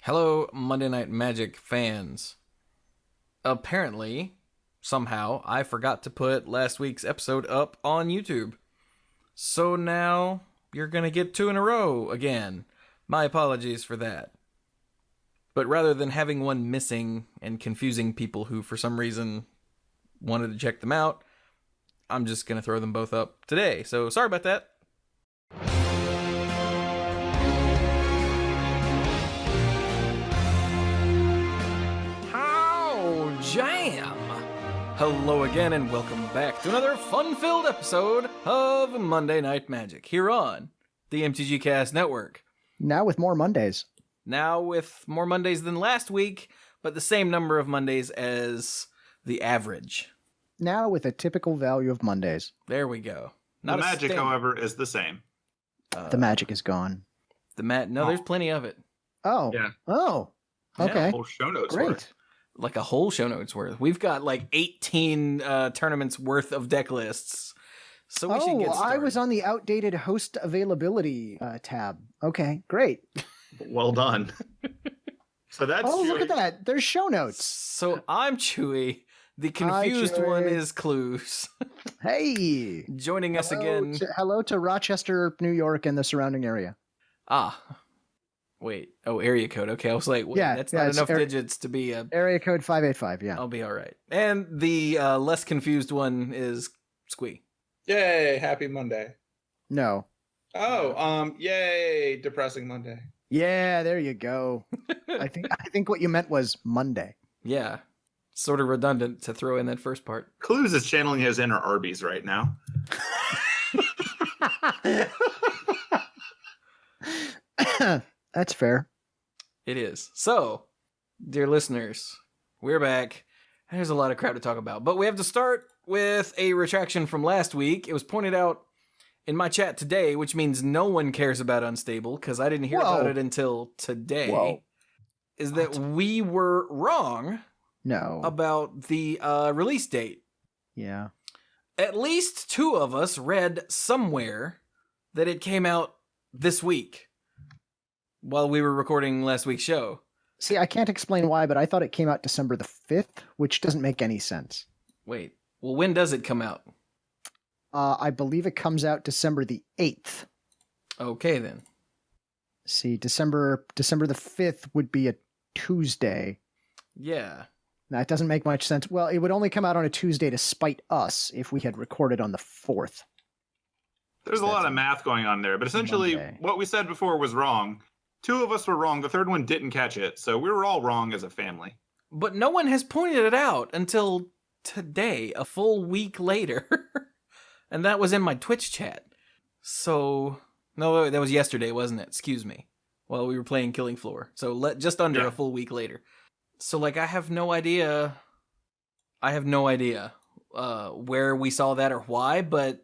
Hello, Monday Night Magic fans. Apparently, somehow, I forgot to put last week's episode up on YouTube. So now, you're gonna get 2 in a row again. My apologies for that. But rather than having one missing and confusing people who, for some reason, wanted to check them out, I'm just gonna throw them both up today. So sorry about that. Jam! Hello again and welcome back to another fun-filled episode of Monday Night Magic here on the MTG Cast Network. Now with more Mondays. Now with more Mondays than last week, but the same number of Mondays as the average. Now with a typical value of Mondays. There we go. The magic, however, is the same. The magic is gone. There's plenty of it. Oh. Yeah. Oh. Okay. Yeah, whole show notes Great. worth. Like a whole show notes worth. We've got like 18 tournaments worth of deck lists. So we should get started. I was on the outdated host availability tab. Okay, great. Well done. So that's Oh, look at that. There's show notes. So I'm Chewie. The confused Chewie. one is Cluze. Hey. Joining us again. Hello to Rochester, New York, and the surrounding area. Wait. Oh, area code. Okay, I was like, wait, Yeah, that's yeah, not it's enough digits to be a... Area code 585, yeah. I'll be all right. And the less confused one is Squee. Yay, happy Monday. No. Oh, yay, depressing Monday. Yeah, there you go. I think what you meant was Monday. Yeah. Sort of redundant to throw in that first part. Cluze is channeling his inner Arby's right now. That's fair. It is. So, dear listeners, we're back. There's a lot of crap to talk about, but we have to start with a retraction from last week. It was pointed out in my chat today, which means no one cares about Unstable, because I didn't hear about it until today. Whoa. Is that we were wrong No. about the release date. Yeah. At least 2 of us read somewhere that it came out this week while we were recording last week's show. See, I can't explain why, but I thought it came out December the 5th, which doesn't make any sense. Wait, well, when does it come out? I believe it comes out December the 8th. Okay, then. See, December the 5th would be a Tuesday. Yeah. Now, it doesn't make much sense. Well, it would only come out on a Tuesday to spite us if we had recorded on the 4th. There's a lot of math going on there, but essentially Monday. what we said before was wrong. 2 of us were wrong. The third one didn't catch it, so we were all wrong as a family. But no one has pointed it out until today, a full week later. And that was in my Twitch chat. So, no, that was yesterday, wasn't it? Excuse me. While we were playing Killing Floor. So just under a full week later. So, like, I have no idea where we saw that or why, but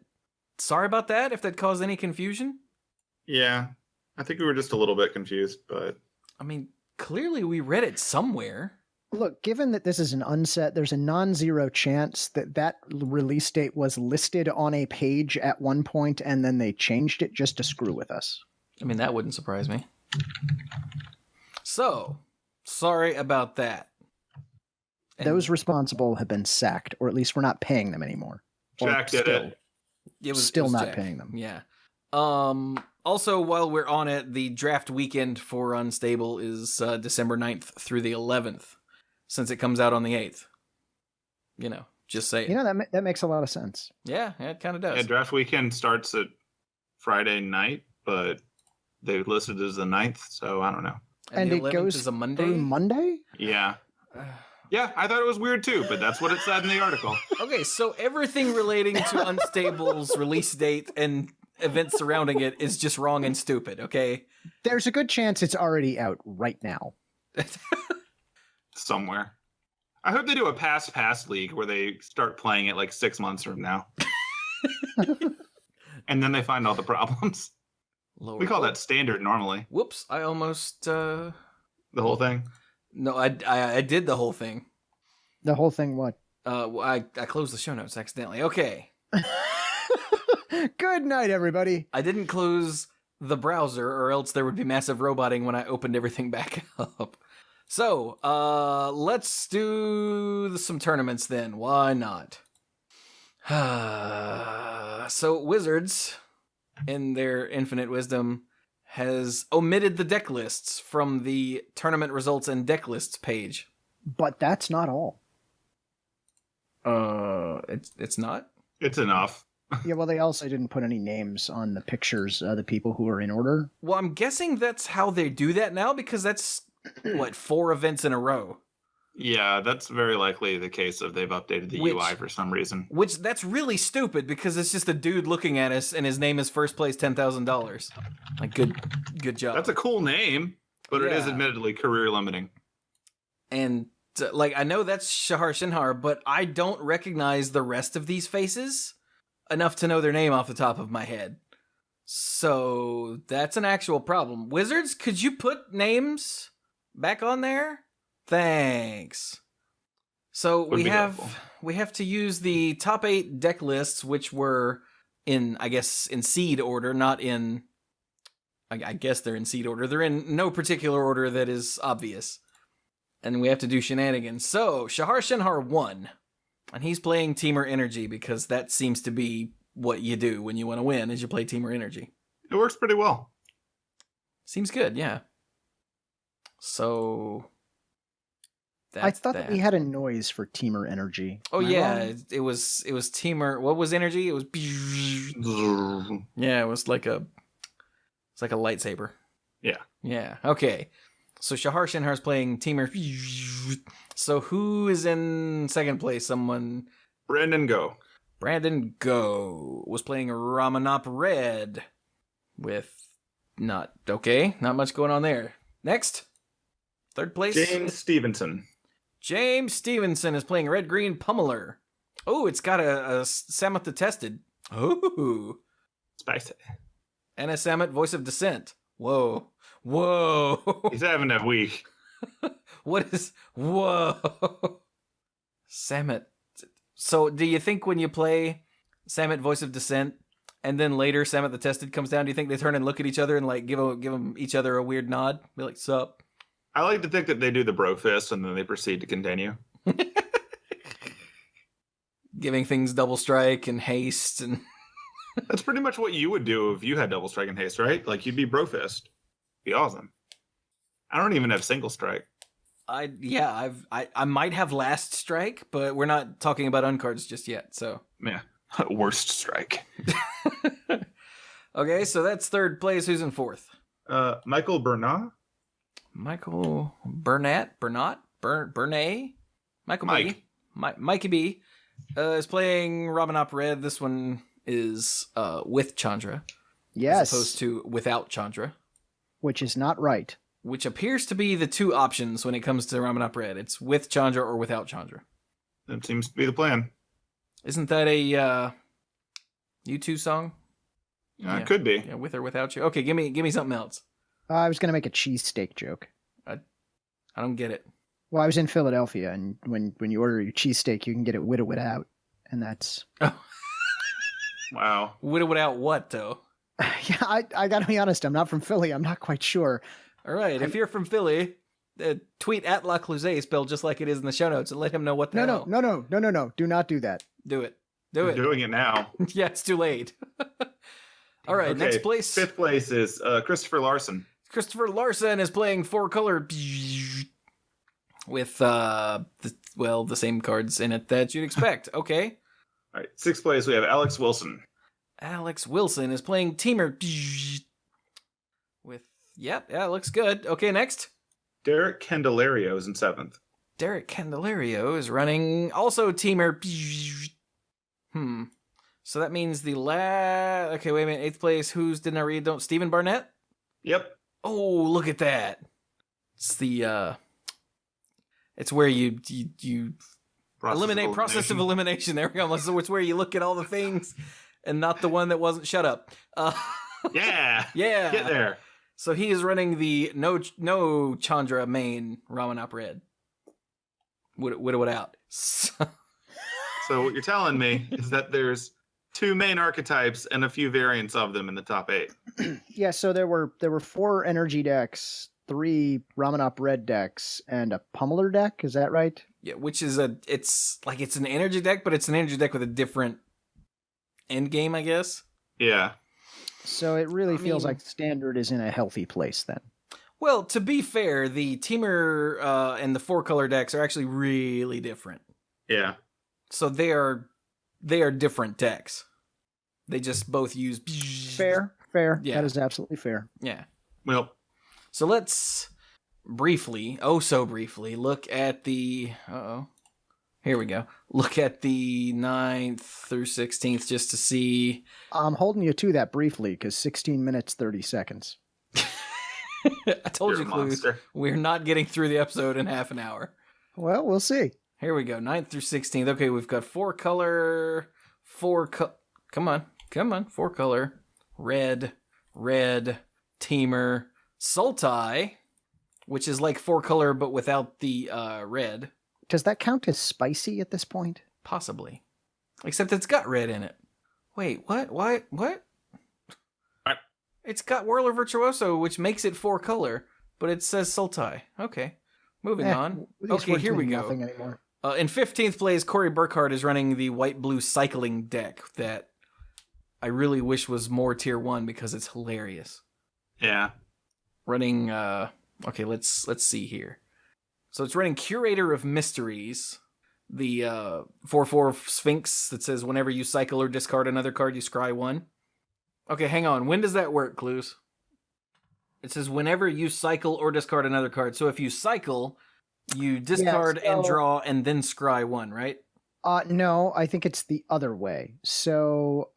sorry about that if that caused any confusion. Yeah, I think we were just a little bit confused, but... I mean, clearly we read it somewhere. Look, given that this is an unset, there's a non-zero chance that that release date was listed on a page at one point and then they changed it just to screw with us. I mean, that wouldn't surprise me. So, sorry about that. And Those responsible have been sacked, or at least we're not paying them anymore. Or Jack did it. it still not Jack. paying them. Yeah. Also, while we're on it, the draft weekend for Unstable is December 9th through the 11th, since it comes out on the 8th. You know, just say it. You know, that makes a lot of sense. Yeah, it kind of does. Yeah, draft weekend starts at Friday night, but they listed it as the 9th, so I don't know. And the it 11th goes is a Monday? through Monday? Yeah. Yeah, I thought it was weird too, but that's what it said in the article. Okay, so everything relating to Unstable's release date and events surrounding it is just wrong and stupid, okay? There's a good chance it's already out right now. Somewhere. I hope they do a pass league where they start playing it like 6 months from now. And then they find all the problems. We call that standard normally. Whoops, I almost... The whole thing? No, I did the whole thing. The whole thing what? I closed the show notes accidentally. Okay. Good night, everybody. I didn't close the browser, or else there would be massive roboting when I opened everything back up. So, let's do some tournaments then. Why not? So, Wizards, in their infinite wisdom, has omitted the deck lists from the tournament results and deck lists page. But that's not all. It's not? It's enough. Yeah, well, they also didn't put any names on the pictures of the people who are in order. Well, I'm guessing that's how they do that now, because that's, 4 events in a row. Yeah, that's very likely the case if they've updated the UI for some reason. Which, that's really stupid, because it's just a dude looking at us, and his name is first place $10,000. Like, good job. That's a cool name, but it is Yeah. admittedly career limiting. And, I know that's Shahar Shinhar, but I don't recognize the rest of these faces enough to know their name off the top of my head. So, that's an actual problem. Wizards, could you put names back on there? Thanks. So Would be helpful. we have to use the top 8 deck lists, which were in seed order, not in. I guess they're in seed order. They're in no particular order that is obvious, and we have to do shenanigans. So Shahar Shinhar won, and he's playing Teamer Energy because that seems to be what you do when you want to win, is you play Teamer Energy. It works pretty well. Seems good, yeah. So. I thought that we had a noise for Teamer Energy. Oh Am I yeah, wrong? it was Teamer. What was energy? It was yeah, it was like a lightsaber. Yeah. Yeah. Okay. So Shahar Shinhar's playing Teamer. So who is in second place? Someone. Brandon, go. Brandon Go was playing Ramanop Red with not much going on there. Next, third place. James Stevenson. James Stevenson is playing Red Green Pummeler. Oh, it's got a Samet the Tested. Oh. Spicy. And a Samet Voice of Dissent. Whoa. Whoa. He's having a week. What is... Whoa. Samet. So, do you think when you play Samet Voice of Dissent, and then later Samet the Tested comes down, do you think they turn and look at each other and like give them each other a weird nod? Be like, sup? I like to think that they do the bro fist and then they proceed to continue. Giving things double strike and haste and... That's pretty much what you would do if you had double strike and haste, right? Like you'd be bro fist. Be awesome. I don't even have single strike. I might have last strike, but we're not talking about uncards just yet, so... Yeah. Worst strike. Okay, so that's third place. Who's in fourth? Michael Bernat? Michael Burnett? Bernay? Michael Mike. B. Mikey B. Is playing Ramanop Red. This one is with Chandra. Yes. As opposed to without Chandra. Which is not right. Which appears to be the two options when it comes to Ramanop Red. It's with Chandra or without Chandra. That seems to be the plan. Isn't that a U2 song? Yeah. It could be. Yeah, with or without you. Okay, give me something else. I was going to make a cheesesteak joke. I don't get it. Well, I was in Philadelphia, and when you order your cheesesteak, you can get it with or without, and that's... Wow. Without what, though? Yeah, I got to be honest, I'm not from Philly. I'm not quite sure. All right, if you're from Philly, tweet at Lacluyze, spelled just like it is in the show notes, and let him know what the hell. No. Do not do that. Do it. We're doing it now. Yeah, it's too late. All right, Okay, next place. Fifth place is Christopher Larson. Christopher Larson is playing 4-color with the same cards in it that you'd expect. Okay. All right. Sixth place, we have Alex Wilson. Alex Wilson is playing Teamer with yeah, looks good. Okay, next. Derek Candelario is in seventh. Derek Candelario is running also Teamer. So that means the okay, wait a minute. Eighth place. Who's didn't I read? Don't Stephen Barnett? Yep. Oh, look at that. It's the it's where you eliminate process of elimination. There we go. So it's where you look at all the things and not the one that wasn't shut up. Yeah. Yeah. Get there. So he is running the no Chandra main Ramanop Red. Would out. So what you're telling me is that there's 2 main archetypes and a few variants of them in the top 8. Yeah, so there were 4 energy decks, 3 Ramanop red decks, and a Pummeler deck. Is that right? Yeah, which is it's an energy deck, but it's an energy deck with a different end game, I guess. Yeah. So it really feels mean- like Standard is in a healthy place then. Well, to be fair, the Teamer and the 4-color decks are actually really different. Yeah. So they are different decks. They just both use Fair. Yeah. That is absolutely fair. Yeah. Well, So let's briefly, so briefly, look at the here we go. Look at the 9th through 16th just to see. I'm holding you to that briefly because 16 minutes, 30 seconds. I told you're you, a Cluze. monster. We're not getting through the episode in half an hour. Well, we'll see. Here we go, 9th through 16th. Okay, we've got 4-color, come on, 4-color, red, Teamer, Sultai, which is like 4-color but without the red, Does that count as spicy at this point? possibly. Except it's got red in it. Wait, what? What? What? It's got Whirler Virtuoso, which makes it 4-color, but it says Sultai. Okay, moving on. These Okay, words here we mean go. Nothing anymore. In 15th place, Corey Burkhardt is running the white-blue cycling deck that I really wish was more tier 1 because it's hilarious. Yeah. Running, okay, let's see here. So it's running Curator of Mysteries, the 4/4 Sphinx that says whenever you cycle or discard another card, you scry 1. Okay, hang on. When does that work, Cluze? It says whenever you cycle or discard another card. So if you cycle, you discard and draw and then scry 1, right? No, I think it's the other way. So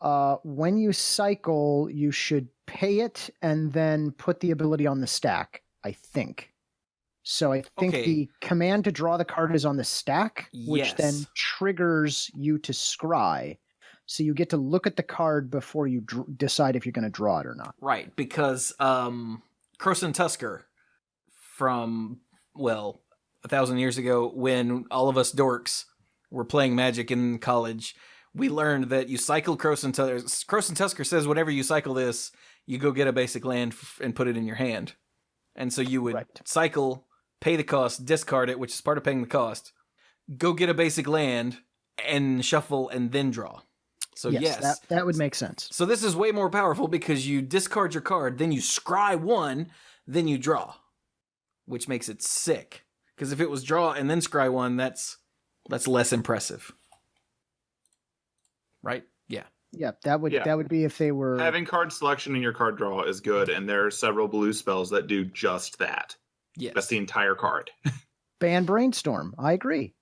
when you cycle, you should pay it and then put the ability on the stack, I think. So I think Okay. the command to draw the card is on the stack, which then Yes. triggers you to scry. So you get to look at the card before you decide if you're going to draw it or not. Right, because Croson Tusker from, 1,000 years ago, when all of us dorks were playing Magic in college, we learned that you cycle Croson Tusker. Croson Tusker says whenever you cycle this, you go get a basic land and put it in your hand. And so you would Right. cycle, pay the cost, discard it, which is part of paying the cost, go get a basic land, and shuffle, and then draw. So yes. That would make sense. So this is way more powerful because you discard your card, then you scry 1, then you draw, which makes it sick. Because if it was draw and then scry 1, that's less impressive, right? Yeah. Yeah, that would be if they were Having card selection in your card draw is good, and there are several blue spells that do just that. Yes. That's the entire card. ban Brainstorm. I agree.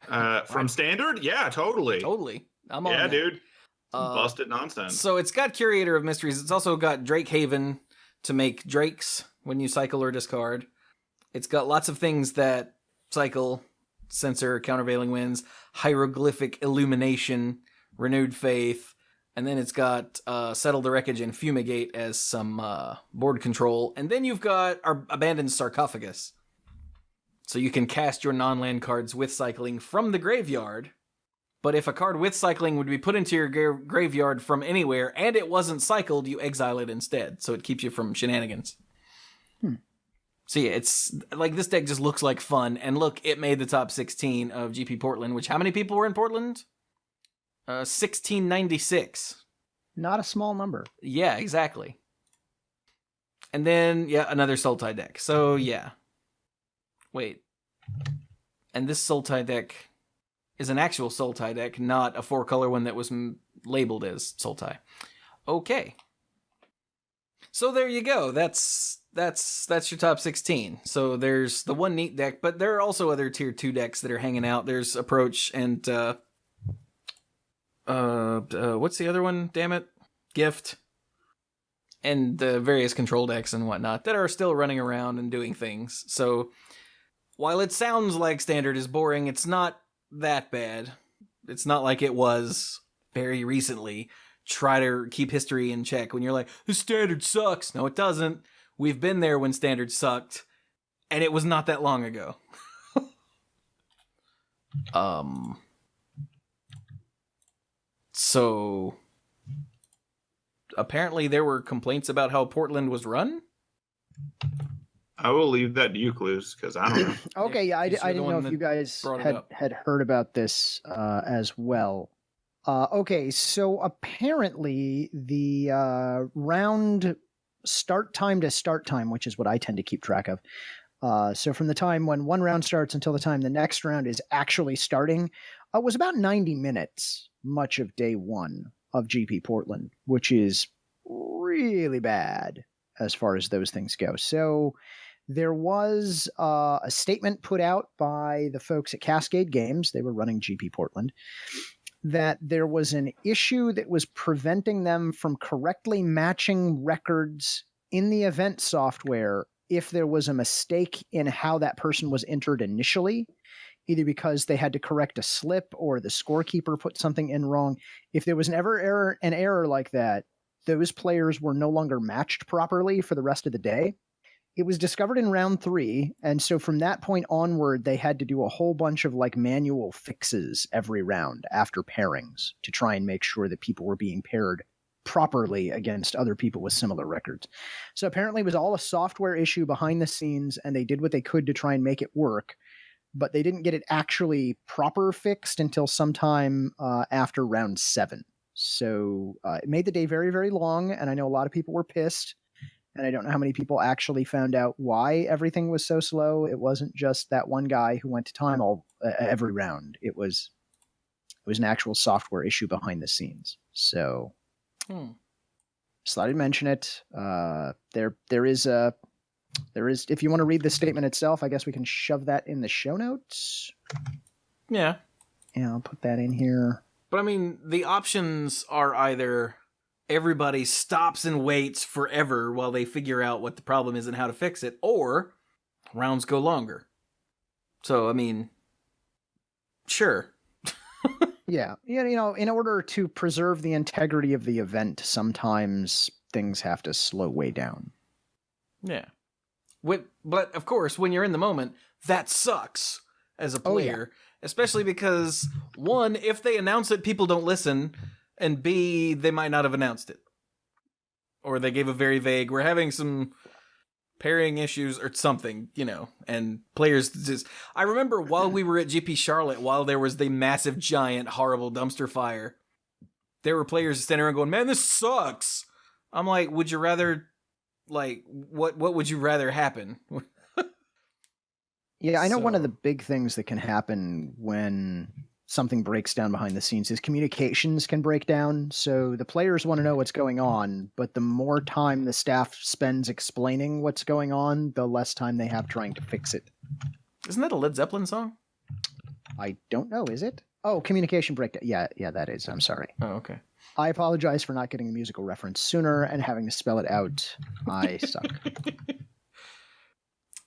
From standard? Yeah, totally. Totally. I'm on Yeah, that. dude. Uh, Busted nonsense. So it's got Curator of Mysteries. It's also got Drake Haven to make drakes when you cycle or discard. It's got lots of things that cycle, censor, countervailing winds, hieroglyphic illumination, renewed faith, and then it's got settle the wreckage and fumigate as some board control. And then you've got our abandoned sarcophagus. So you can cast your non-land cards with cycling from the graveyard. But if a card with cycling would be put into your graveyard from anywhere and it wasn't cycled, you exile it instead. So it keeps you from shenanigans. So yeah, it's like this deck just looks like fun. And look, it made the top 16 of GP Portland, which how many people were in Portland? 1696. Not a small number. Yeah, exactly. And then, yeah, another Sultai deck. So yeah. Wait. And this Sultai deck is an actual Sultai deck, not a 4-color one that was labeled as Sultai. Okay. So there you go. That's your top 16. So there's the one neat deck, but there are also other tier 2 decks that are hanging out. There's Approach and what's the other one? Damn it. Gift. And the various control decks and whatnot that are still running around and doing things. So while it sounds like Standard is boring, it's not that bad. It's not like it was very recently. Try to keep history in check when you're like, the Standard sucks. No, it doesn't. We've been there when Standard sucked, and it was not that long ago. So apparently there were complaints about how Portland was run. I will leave that to you, Cluze, because I don't know. Okay, yeah, I Because you're the didn't know one if you that guys brought it had, up. had heard about this as well. Okay, so apparently the round start time to start time, which is what I tend to keep track of. So from the time when one round starts until the time the next round is actually starting, was about 90 minutes, much of day one of GP Portland, which is really bad as far as those things go. So there was a statement put out by the folks at Cascade Games. They were running GP Portland, that there was an issue that was preventing them from correctly matching records in the event software if there was a mistake in how that person was entered initially, either because they had to correct a slip or the scorekeeper put something in wrong. If there was an error like that, those players were no longer matched properly for the rest of the day. It was discovered in round 3, and so from that point onward, they had to do a whole bunch of like manual fixes every round after pairings to try and make sure that people were being paired properly against other people with similar records. So apparently it was all a software issue behind the scenes, and they did what they could to try and make it work, but they didn't get it actually proper fixed until sometime after round 7. So it made the day very, very long, and I know a lot of people were pissed. And I don't know how many people actually found out why everything was so slow. It wasn't just that one guy who went to time every round. It was an actual software issue behind the scenes. So, just thought I'd mention it. There is if you want to read the statement itself, I guess we can shove that in the show notes. Yeah. Yeah, I'll put that in here. But I mean, the options are either everybody stops and waits forever while they figure out what the problem is and how to fix it, or rounds go longer. So, I mean, sure. Yeah. You know, in order to preserve the integrity of the event, sometimes things have to slow way down. Yeah. But, of course, when you're in the moment, that sucks as a player, especially because, one, if they announce it, people don't listen, and B, they might not have announced it. Or they gave a very vague, we're having some pairing issues or something, you know, and players just... I remember while we were at GP Charlotte, while there was the massive, giant, horrible dumpster fire, there were players standing around going, man, this sucks! I'm like, would you rather, like, what would you rather happen? Yeah, I know one of the big things that can happen when something breaks down behind the scenes is communications can break down. So the players want to know what's going on, but the more time the staff spends explaining what's going on, the less time they have trying to fix it. Isn't that a Led Zeppelin song? I don't know, is it? Oh, communication breakdown. Yeah, that is. I'm sorry. Oh, okay. I apologize for not getting a musical reference sooner and having to spell it out. I suck.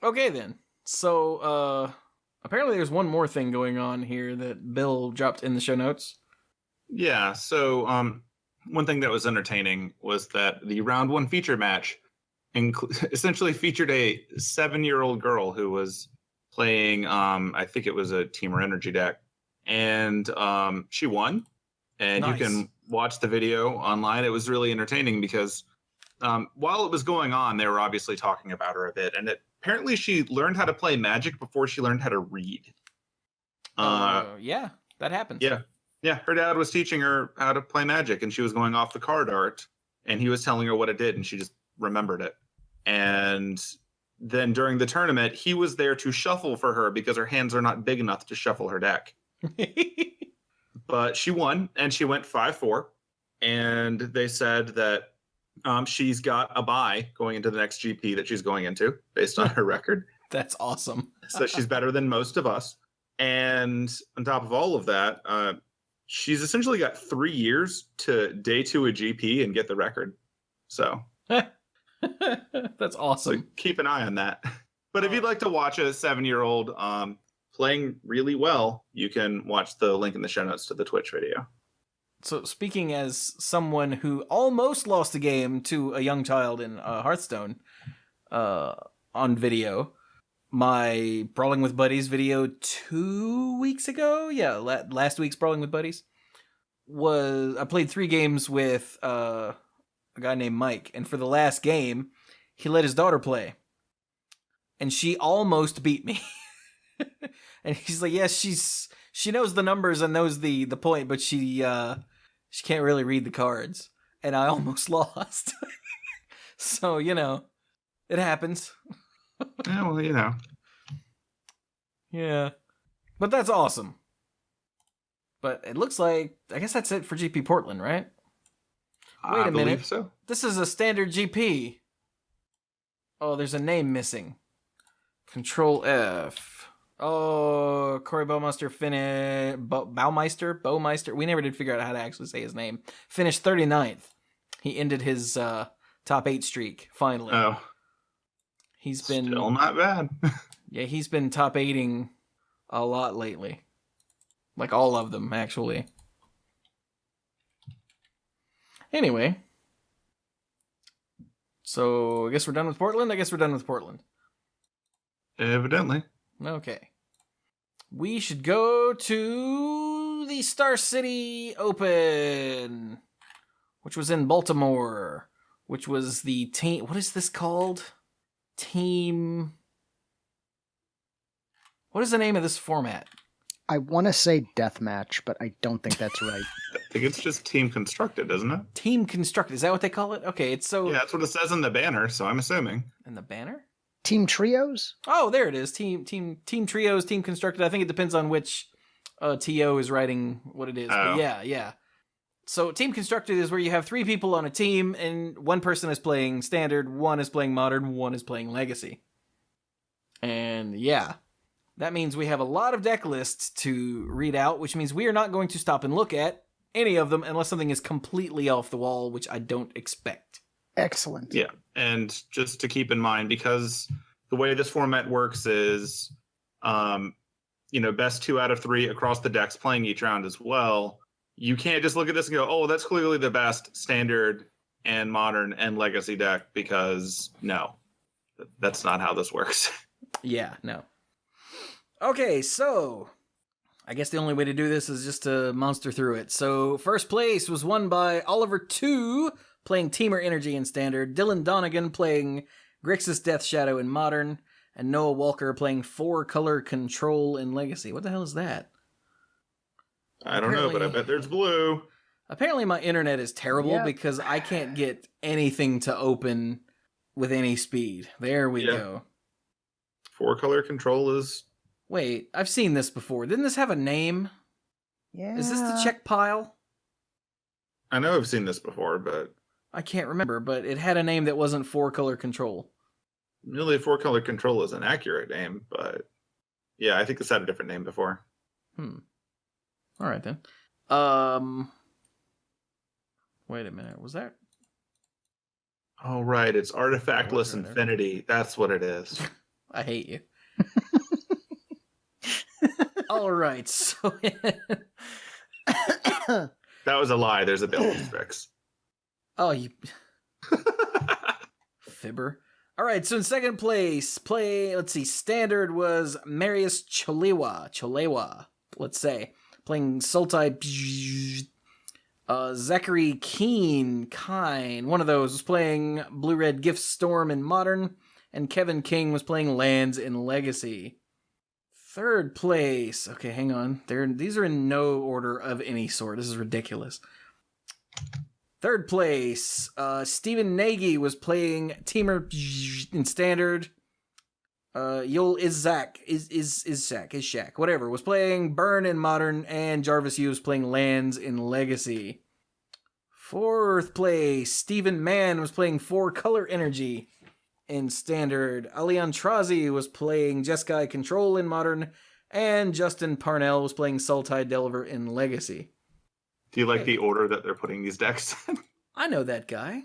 Okay, then. So, apparently there's one more thing going on here that Bill dropped in the show notes. Yeah, so one thing that was entertaining was that the round 1 feature match essentially featured a 7-year-old girl who was playing, I think it was a Teamer Energy deck, and she won. And Nice. You can watch the video online. It was really entertaining because while it was going on, they were obviously talking about her a bit, and apparently she learned how to play Magic before she learned how to read. Yeah, that happens. Yeah, her dad was teaching her how to play Magic, and she was going off the card art, and he was telling her what it did, and she just remembered it. And then during the tournament, he was there to shuffle for her because her hands are not big enough to shuffle her deck. But she won, and she went 5-4, and they said that she's got a bye going into the next GP that she's going into based on her record. That's awesome. So she's better than most of us. And on top of all of that, she's essentially got 3 years to day 2 a GP and get the record. So That's awesome. So keep an eye on that. But if you'd like to watch a 7-year-old playing really well, you can watch the link in the show notes to the Twitch video. So speaking as someone who almost lost a game to a young child in Hearthstone on video, my Brawling with Buddies video 2 weeks ago, last week's Brawling with Buddies, I played 3 games with a guy named Mike, and for the last game, he let his daughter play, and she almost beat me. And he's like, "Yes, she knows the numbers and knows the point, but she can't really read the cards." And I almost lost. So, it happens. Yeah, well, Yeah. But that's awesome. But it looks like, I guess that's it for GP Portland, right? Wait a I minute. believe so. This is a standard GP. Oh, there's a name missing. Control F. Oh, Corey Baumeister Baumeister. We never did figure out how to actually say his name. Finished 39th. He ended his top 8 streak, finally. Oh. He's been Still not bad. Yeah, he's been top 8ing a lot lately. Like all of them, actually. Anyway. So, I guess we're done with Portland? Evidently. Okay. We should go to the Star City Open, which was in Baltimore, which was the team... What is this called? Team... What is the name of this format? I want to say deathmatch, but I don't think that's right. I think it's just team constructed, isn't it? Team Constructed. Is that what they call it? Okay, it's so... Yeah, that's what it says in the banner, so I'm assuming. In the banner? Team trios? Oh, there it is. Team Trios, Team Constructed. I think it depends on which TO is writing what it is. Oh. But yeah. So Team Constructed is where you have 3 people on a team, and one person is playing Standard, one is playing Modern, one is playing Legacy. And yeah, that means we have a lot of deck lists to read out, which means we are not going to stop and look at any of them unless something is completely off the wall, which I don't expect. Excellent. Yeah, and just to keep in mind, because the way this format works is, best 2 out of 3 across the decks playing each round as well. You can't just look at this and go, oh, that's clearly the best Standard and Modern and Legacy deck, because no, that's not how this works. Yeah, no. Okay, so I guess the only way to do this is just to monster through it. So first place was won by Oliver 2, playing Teamer Energy in Standard, Dylan Donegan playing Grixis Death Shadow in Modern, and Noah Walker playing 4-color Control in Legacy. What the hell is that? I don't know, but I bet there's blue. Apparently my internet is terrible because I can't get anything to open with any speed. There we go. 4-color Control is... Wait, I've seen this before. Didn't this have a name? Yeah. Is this the check pile? I know I've seen this before, but... I can't remember, but it had a name that wasn't 4-color Control. Really, 4-color Control is an accurate name, but... Yeah, I think it's had a different name before. Alright then. Wait a minute, was that... Oh, right, it's Artifactless Right there. Infinity. That's what it is. I hate you. Alright, so... That was a lie. There's a ability fix. Oh, you... Fibber. Alright, so in second place, Standard was Marius Cholewa, let's say. Playing Sultai. Zachary Kine, one of those, was playing Blue-Red Gift Storm in Modern, and Kevin King was playing Lands in Legacy. Third place, okay, hang on. These are in no order of any sort. This is ridiculous. Third place, Stephen Nagy was playing Teamer in Standard. Yul Izak, whatever, was playing Burn in Modern, and Jarvis Yu was playing Lands in Legacy. Fourth place, Stephen Mann was playing 4-color Energy in Standard. Alian Trazi was playing Jeskai Control in Modern, and Justin Parnell was playing Sultai Delver in Legacy. Do you like the order that they're putting these decks in? I know that guy.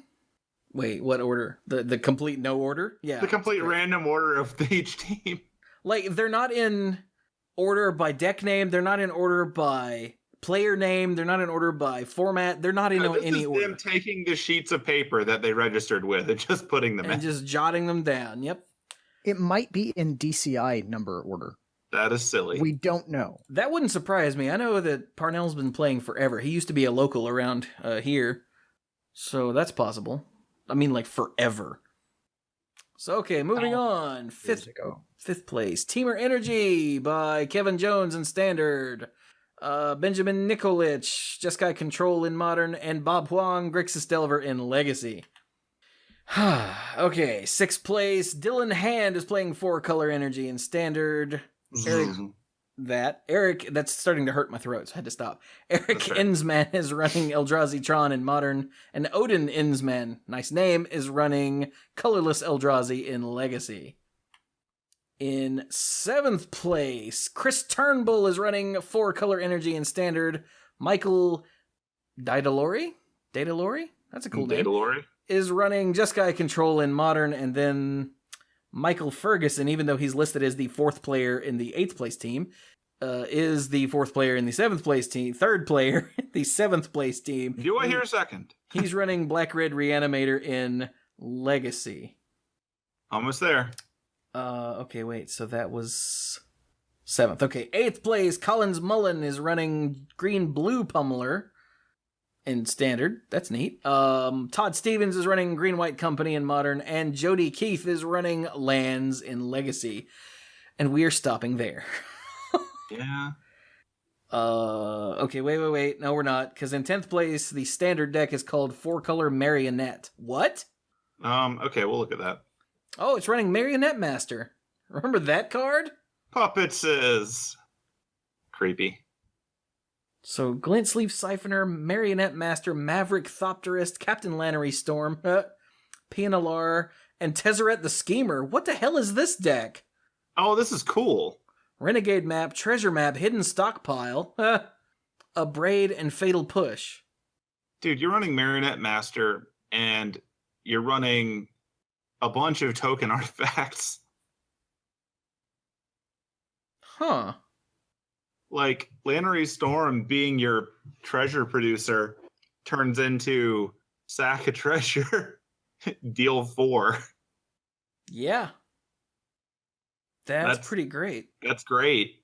Wait, what order? The complete no order? Yeah. The complete random order of each team. Like, they're not in order by deck name, they're not in order by player name, they're not in order by format, they're not in any order. Them taking the sheets of paper that they registered with and just putting them in. And just jotting them down, yep. It might be in DCI number order. That is silly. We don't know. That wouldn't surprise me. I know that Parnell's been playing forever. He used to be a local around here. So that's possible. I mean, like, forever. So, okay, moving on. Fifth place. Teamer Energy by Kevin Jones in Standard. Benjamin Nikolic, Jeskai Control in Modern, and Bob Huang, Grixis Delver in Legacy. Okay, sixth place. Dylan Hand is playing 4-color Energy in Standard. Eric, that's starting to hurt my throat, so I had to stop. Eric Insman is running Eldrazi Tron in Modern, and Odin Insman, nice name, is running Colorless Eldrazi in Legacy. In seventh place, Chris Turnbull is running 4-color Energy in Standard. Michael Daedalori? That's a cool name. Daedalori? Is running Jeskai Control in Modern, and then Michael Ferguson, even though he's listed as the 4th player in the 8th place team, is the 4th player in the 7th place team, 3rd player in the 7th place team. Do I hear a second? He's running Black Red Reanimator in Legacy. Almost there. Okay, wait, so that was 7th. Okay, 8th place, Collins Mullen is running Green Blue Pummeler in Standard. That's neat. Todd Stevens is running Green White Company in Modern, and Jody Keith is running Lands in Legacy. And we are stopping there. Yeah. Okay, wait. No, we're not, because in 10th place, the Standard deck is called 4-color Marionette. What? Okay, we'll look at that. Oh, it's running Marionette Master. Remember that card? Puppets is creepy. So, Glint Sleeve Siphoner, Marionette Master, Maverick Thopterist, Captain Lannery Storm, Pianalar, and Tezzeret the Schemer. What the hell is this deck? Oh, this is cool. Renegade Map, Treasure Map, Hidden Stockpile, a Braid, and Fatal Push. Dude, you're running Marionette Master, and you're running a bunch of token artifacts. Huh. Like, Lannery Storm being your treasure producer turns into sack of treasure, deal 4. Yeah. That's pretty great. That's great.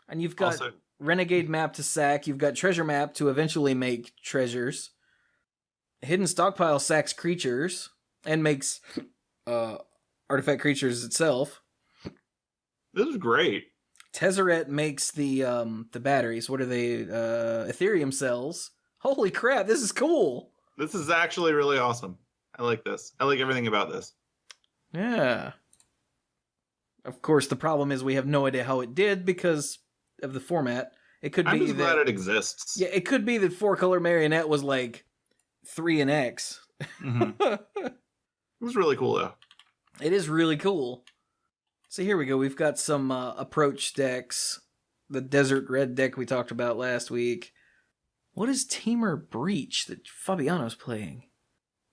And you've got also Renegade Map to sack, you've got Treasure Map to eventually make treasures. Hidden Stockpile sacks creatures and makes artifact creatures itself. This is great. Tezzeret makes the batteries. What are they? Ethereum cells. Holy crap, this is cool. This is actually really awesome. I like this. I like everything about this. Yeah. Of course, the problem is we have no idea how it did because of the format. It could be I'm just glad it exists. Yeah, it could be that 4-color Marionette was like 3 and X. Mm-hmm. It was really cool, though. It is really cool. So here we go. We've got some approach decks. The Desert Red deck we talked about last week. What is Teamer Breach that Fabiano's playing?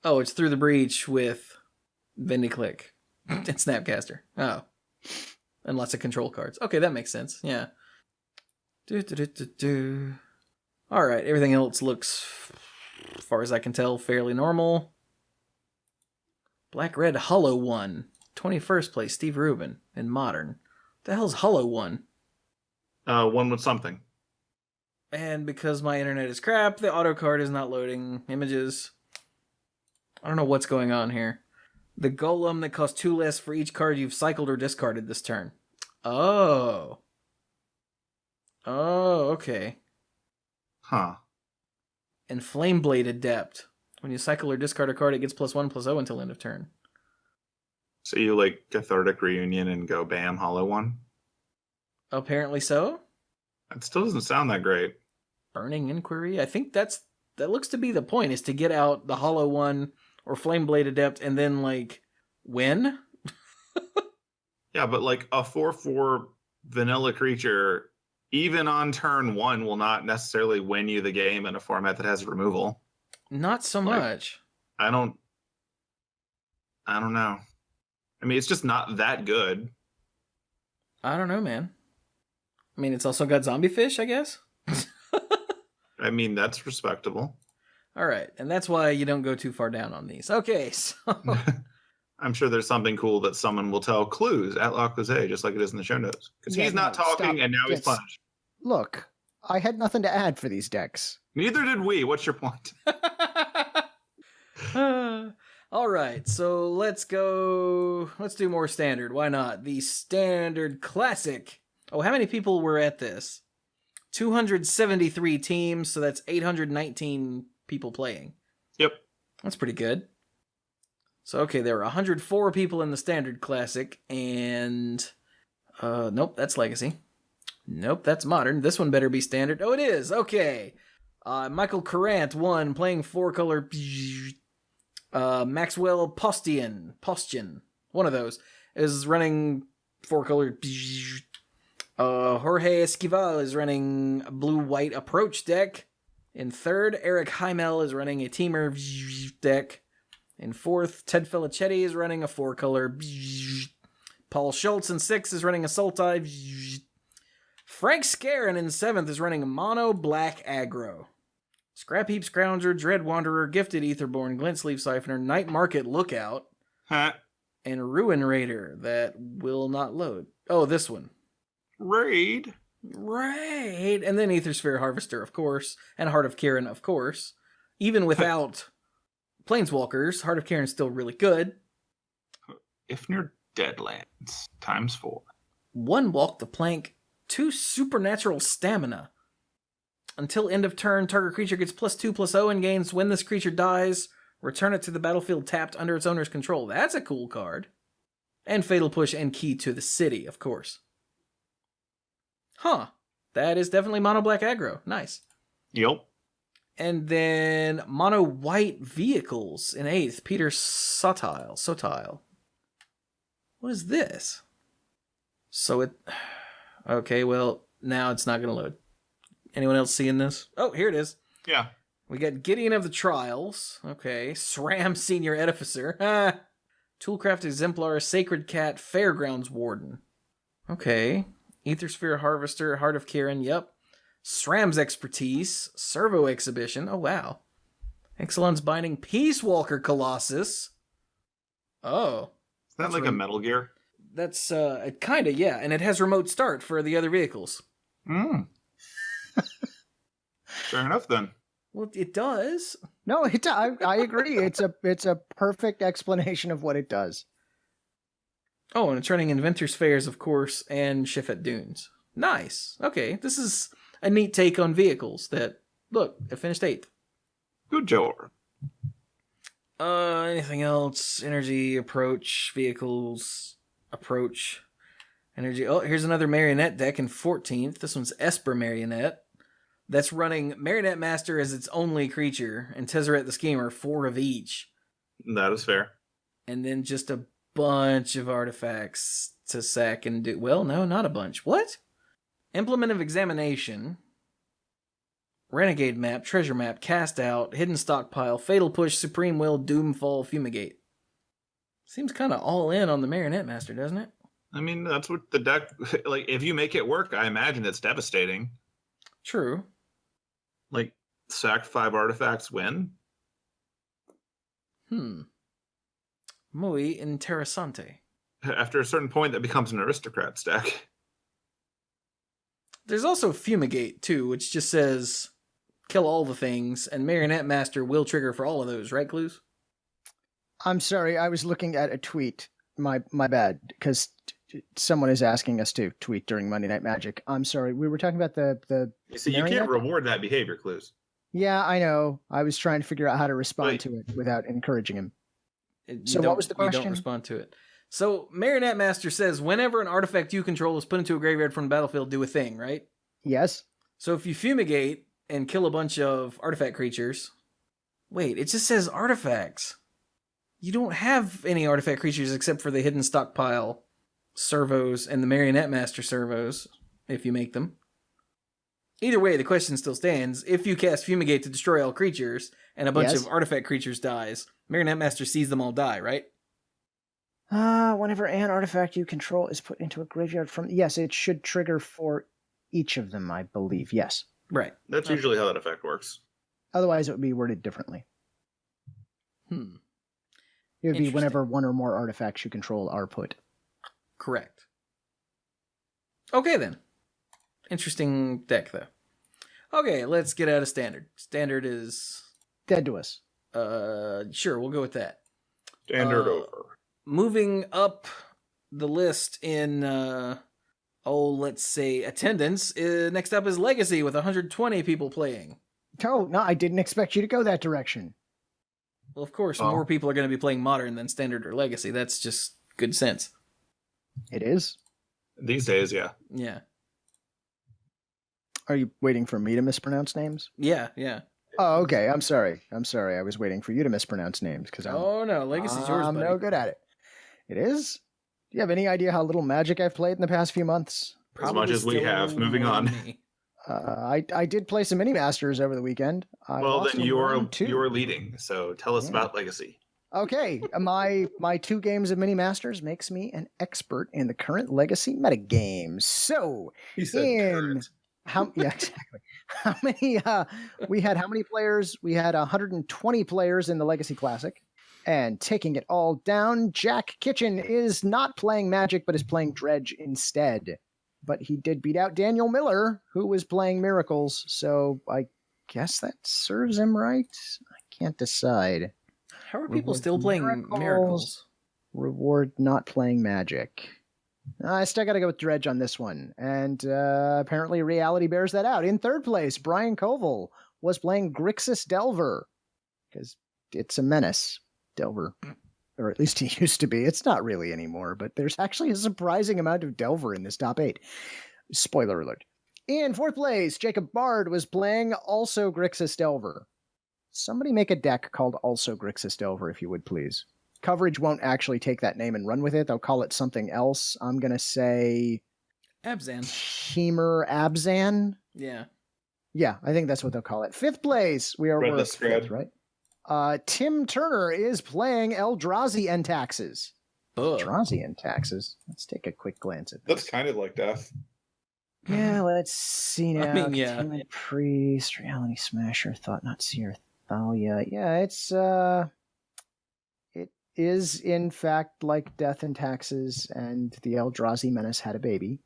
Oh, it's Through the Breach with Vindiclick and Snapcaster. Oh. And lots of control cards. Okay, that makes sense. Yeah. Alright, everything else looks, as far as I can tell, fairly normal. Black Red Hollow One. 21st place, Steve Rubin in Modern. What the hell's Hollow One? One with something. And because my internet is crap, the auto card is not loading images. I don't know what's going on here. The Golem that costs 2 less for each card you've cycled or discarded this turn. Oh. Oh, okay. Huh. And Flameblade Adept. When you cycle or discard a card, it gets +1/+0 until end of turn. So you like Cathartic Reunion and go bam, Hollow One? Apparently so. It still doesn't sound that great. Burning Inquiry? I think that looks to be the point, is to get out the Hollow One or Flameblade Adept and then, like, win? Yeah, but like a 4/4 vanilla creature, even on turn 1, will not necessarily win you the game in a format that has removal. Not so much. I don't know. I mean, it's just not that good. I don't know, man. I mean, it's also got Zombie Fish, I guess? I mean, that's respectable. All right, and that's why you don't go too far down on these. Okay, so I'm sure there's something cool that someone will tell Cluze at Lacluyze, just like it is in the show notes. Because Yeah, he's not no, talking, stop. and now he's Yes. punished. Look, I had nothing to add for these decks. Neither did we. What's your point? All right, so let's go. Let's do more standard. Why not? The standard classic. Oh, how many people were at this? 273 teams, so that's 819 people playing. Yep. That's pretty good. So, okay, there were 104 people in the standard classic, and... nope, that's legacy. Nope, that's modern. This one better be standard. Oh, it is! Okay. Michael Corrant won, playing 4-color... Maxwell Postian, one of those, is running 4-color... Jorge Esquivel is running a blue-white approach deck. In third, Eric Heimel is running a teamer deck. In fourth, Ted Felicetti is running a 4-color. Paul Schultz in sixth is running a Sultai. Frank Scarron in seventh is running a mono black aggro. Scrap Heap Scrounger, Dread Wanderer, Gifted Etherborn, Glint Sleeve Siphoner, Night Market Lookout, Huh? and Ruin Raider that will not load. Oh, this one. Raid. Right. And then Aethersphere Harvester, of course, and Heart of Kirin, of course. Even without Planeswalkers, Heart of Kirin's still really good. If near Deadlands, ×4. 1 Walk the Plank, 2 Supernatural Stamina. Until end of turn, target creature gets +2/+0 and gains. When this creature dies, return it to the battlefield tapped under its owner's control. That's a cool card. And Fatal Push and Key to the City, of course. Huh. That is definitely mono black aggro. Nice. Yep. And then mono white vehicles in 8th. Peter Sotile. What is this? So it... Okay, well, now it's not going to load. Anyone else seeing this? Oh, here it is. Yeah. We got Gideon of the Trials. Okay. SRAM Senior Edificer. Toolcraft Exemplar, Sacred Cat, Fairgrounds Warden. Okay. Aethersphere Harvester, Heart of Kirin. Yep. SRAM's Expertise, Servo Exhibition. Oh, wow. Exelon's Binding, Peace Walker Colossus. Oh. Is that like a Metal Gear? That's, kind of, yeah. And it has remote start for the other vehicles. Fair enough, then. Well, it does. No, I agree. It's a perfect explanation of what it does. Oh, and it's running Inventor's Fairs, of course, and Shifet Dunes. Nice. Okay, this is a neat take on vehicles that, look, it finished 8th. Good job. Anything else? Energy, approach, vehicles, approach, energy. Oh, here's another Marionette deck in 14th. This one's Esper Marionette. That's running Marionette Master as its only creature, and Tezzeret the Schemer, 4 of each. That is fair. And then just a bunch of artifacts to sack and do... Well, no, not a bunch. What? Implement of Examination, Renegade Map, Treasure Map, Cast Out, Hidden Stockpile, Fatal Push, Supreme Will, Doomfall, Fumigate. Seems kind of all in on the Marionette Master, doesn't it? I mean, that's what the deck... Like, if you make it work, I imagine it's devastating. True. Like, sack 5 artifacts, win? Muy interesante. After a certain point, that becomes an aristocrat stack. There's also Fumigate, too, which just says kill all the things, and Marionette Master will trigger for all of those, right, Cluze? I'm sorry, I was looking at a tweet. My bad, because someone is asking us to tweet during Monday Night Magic. I'm sorry, we were talking about the You see, you can't reward that behavior, Cluze. Yeah, I know. I was trying to figure out how to respond to it without encouraging him. So what was the question? You don't respond to it. So Marionette Master says, whenever an artifact you control is put into a graveyard from the battlefield, do a thing, right? Yes. So if you Fumigate and kill a bunch of artifact creatures... Wait, it just says artifacts. You don't have any artifact creatures except for the Hidden Stockpile servos and the Marionette Master servos, if you make them. Either way, the question still stands. If you cast Fumigate to destroy all creatures, and a bunch of artifact creatures dies, Marionette Master sees them all die, right? Whenever an artifact you control is put into a graveyard from... Yes, it should trigger for each of them, I believe. Yes. Right. That's usually how that effect works. Otherwise, it would be worded differently. It would be Interesting. whenever one or more artifacts you control are put. Correct. Okay, then. Interesting deck, though. Okay, let's get out of standard. Standard is... Dead to us. Sure, we'll go with that. Standard Uh, over. Moving up the list in, let's say attendance, next up is Legacy with 120 people playing. Oh, no, I didn't expect you to go that direction. Well, of course, Oh. more people are going to be playing Modern than Standard or Legacy. That's just good sense. It is? These days, yeah. Yeah. Are you waiting for me to mispronounce names? Yeah. Oh, okay. I'm sorry. I was waiting for you to mispronounce names because Oh, no. Legacy's yours, I'm buddy. no good at it. It is? Do you have any idea how little Magic I've played in the past few months? As much as we still have. Moving more on. than me. I did play some mini masters over the weekend. I Well, lost then in you're round 2. you're leading. So tell us Yeah. about Legacy. Okay, my 2 games of mini masters makes me an expert in the current Legacy metagame. So He said In- current. yeah, exactly. How many we had how many players? We had 120 players in the Legacy Classic. And taking it all down, Jack Kitchen is not playing Magic but is playing Dredge instead. But he did beat out Daniel Miller, who was playing Miracles, so I guess that serves him right. I can't decide. How are people Reward still playing Miracles. Miracles? Reward not playing Magic. I still got to go with Dredge on this one. And apparently reality bears that out. In third place, Brian Koval was playing Grixis Delver. Because it's a menace, Delver. Or at least he used to be. It's not really anymore, but there's actually a surprising amount of Delver in this top 8. Spoiler alert. In fourth place, Jacob Bard was playing also Grixis Delver. Somebody make a deck called also Grixis Delver, if you would, please. Coverage won't actually take that name and run with it. They'll call it something else. I'm going to say Abzan. Hemer Abzan. Yeah. Yeah, I think that's what they'll call it. Fifth place. We're Read the fifth, spread. right? Tim Turner is playing Eldrazi and Taxes. Ugh. Eldrazi and Taxes. Let's take a quick glance at this. That's kind of like death. Yeah, let's see now. I mean, yeah. Containment Priest, Reality Smasher, Thought Not Seer, Thalia. Yeah, it is in fact like Death and Taxes, and the Eldrazi Menace had a baby.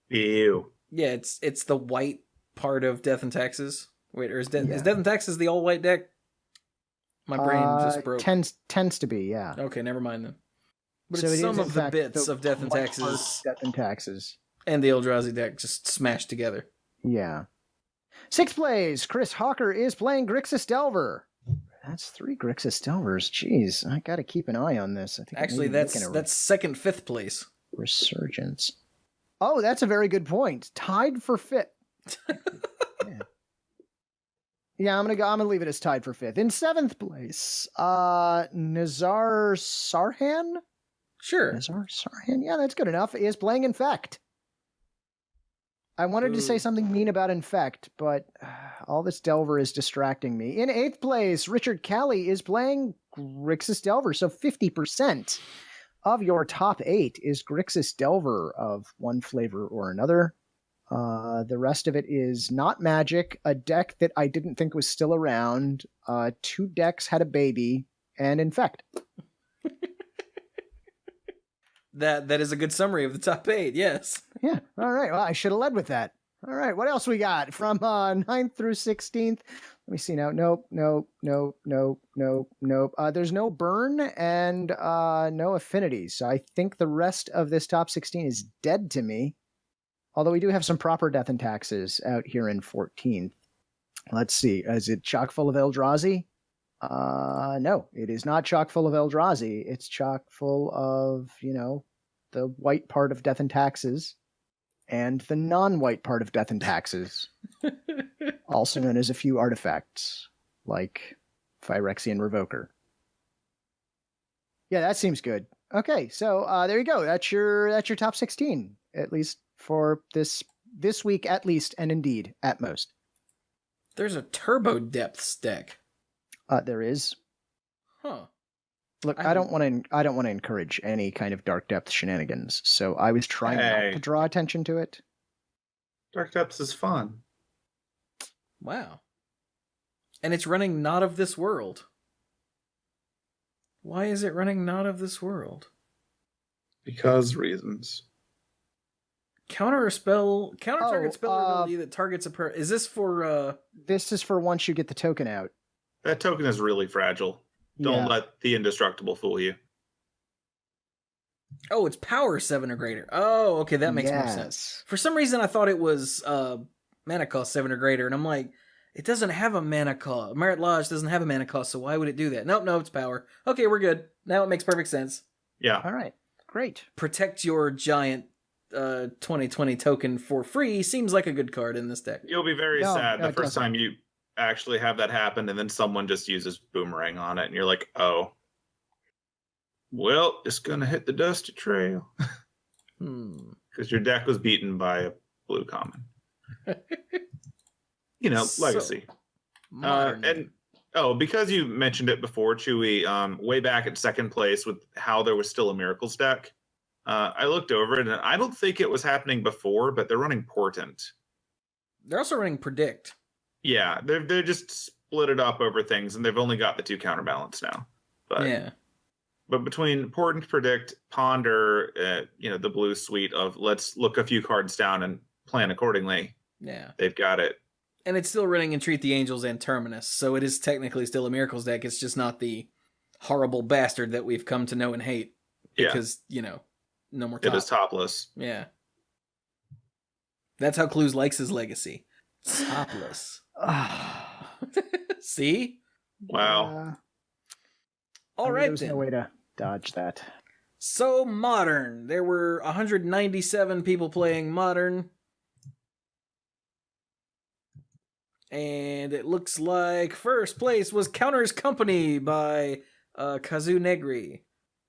Ew. Yeah, it's the white part of Death and Taxes. Wait, or is Death Yeah. and Taxes the all white deck? My brain just broke. Tends to be, yeah. Okay, never mind then. But So it's it is, some in of the fact, bits of Death and white part of Taxes Death and Taxes. and the Eldrazi deck just smashed together. Yeah. Sixth place, Chris Hawker is playing Grixis Delver. That's 3 Grixis Delvers. Jeez, I got to keep an eye on this. I think I may Actually, be looking at that's second, fifth place. Resurgence. Oh, that's a very good point. Tied for fifth. Yeah, I'm gonna leave it as tied for fifth. In seventh place, Nazar Sarhan. Sure. Nazar Sarhan. Yeah, that's good enough. Is playing Infect. I wanted to say Ooh. something mean about Infect, but all this Delver is distracting me. In eighth place, Richard Callie is playing Grixis Delver. So 50% of your top 8 is Grixis Delver of one flavor or another. The rest of it is not Magic, a deck that I didn't think was still around. 2 decks had a baby, and Infect. That is a good summary of the top 8, yes. Yeah. All right. Well, I should have led with that. All right. What else we got from 9th through 16th? Let me see now. Nope. There's no burn and no affinity. So I think the rest of this top 16 is dead to me. Although we do have some proper Death and Taxes out here in 14th. Let's see. Is it chock full of Eldrazi? No, it is not chock full of Eldrazi. It's chock full of, the white part of Death and Taxes and the non-white part of Death and Taxes. Also known as a few artifacts, like Phyrexian Revoker. Yeah, that seems good. Okay, so there you go. That's your top 16, at least for this week, at least, and indeed at most. There's a Turbo Depths deck. There is. Huh. Look, I I don't want to encourage any kind of dark depth shenanigans, so I was trying not to draw attention to it. Dark Depths is fun. Wow. And it's running Not of This World. Why is it running Not of This World? Because reasons. Counter target spell or Oh, ability that targets a Is this for This is for once you get the token out. That token is really fragile. Don't Yeah. let the indestructible fool you. Oh, it's power 7 or greater. Oh, okay, that makes more sense. For some reason I thought it was mana cost 7 or greater, and I'm like, it doesn't have a mana cost. Merit Lodge doesn't have a mana cost, so why would it do that? Nope, no, it's power. Okay, we're good. Now it makes perfect sense. Yeah. All right. Great. Protect your giant 2020 token for free seems like a good card in this deck. You'll be very sad the it first doesn't. time you actually have that happen, and then someone just uses Boomerang on it, and you're like, oh. Well, it's going to hit the dusty trail. Because your deck was beaten by a blue common. Legacy. And because you mentioned it before, Chewie, way back at second place with how there was still a Miracles deck, I looked over it, and I don't think it was happening before, but they're running Portent. They're also running Predict. Yeah, they're just split it up over things, and they've only got the 2 counterbalance now. But yeah. But between Portent, Predict, Ponder, the blue suite of let's look a few cards down and plan accordingly. Yeah. They've got it. And it's still running Entreat the Angels and Terminus, so it is technically still a Miracles deck. It's just not the horrible bastard that we've come to know and hate. Because, no more top. It is topless. Yeah. That's how Cluze likes his legacy. Topless. See? Wow. All right, there's no way to dodge that. So, Modern. There were 197 people playing Modern. And it looks like first place was Counter's Company by Kazu Negri,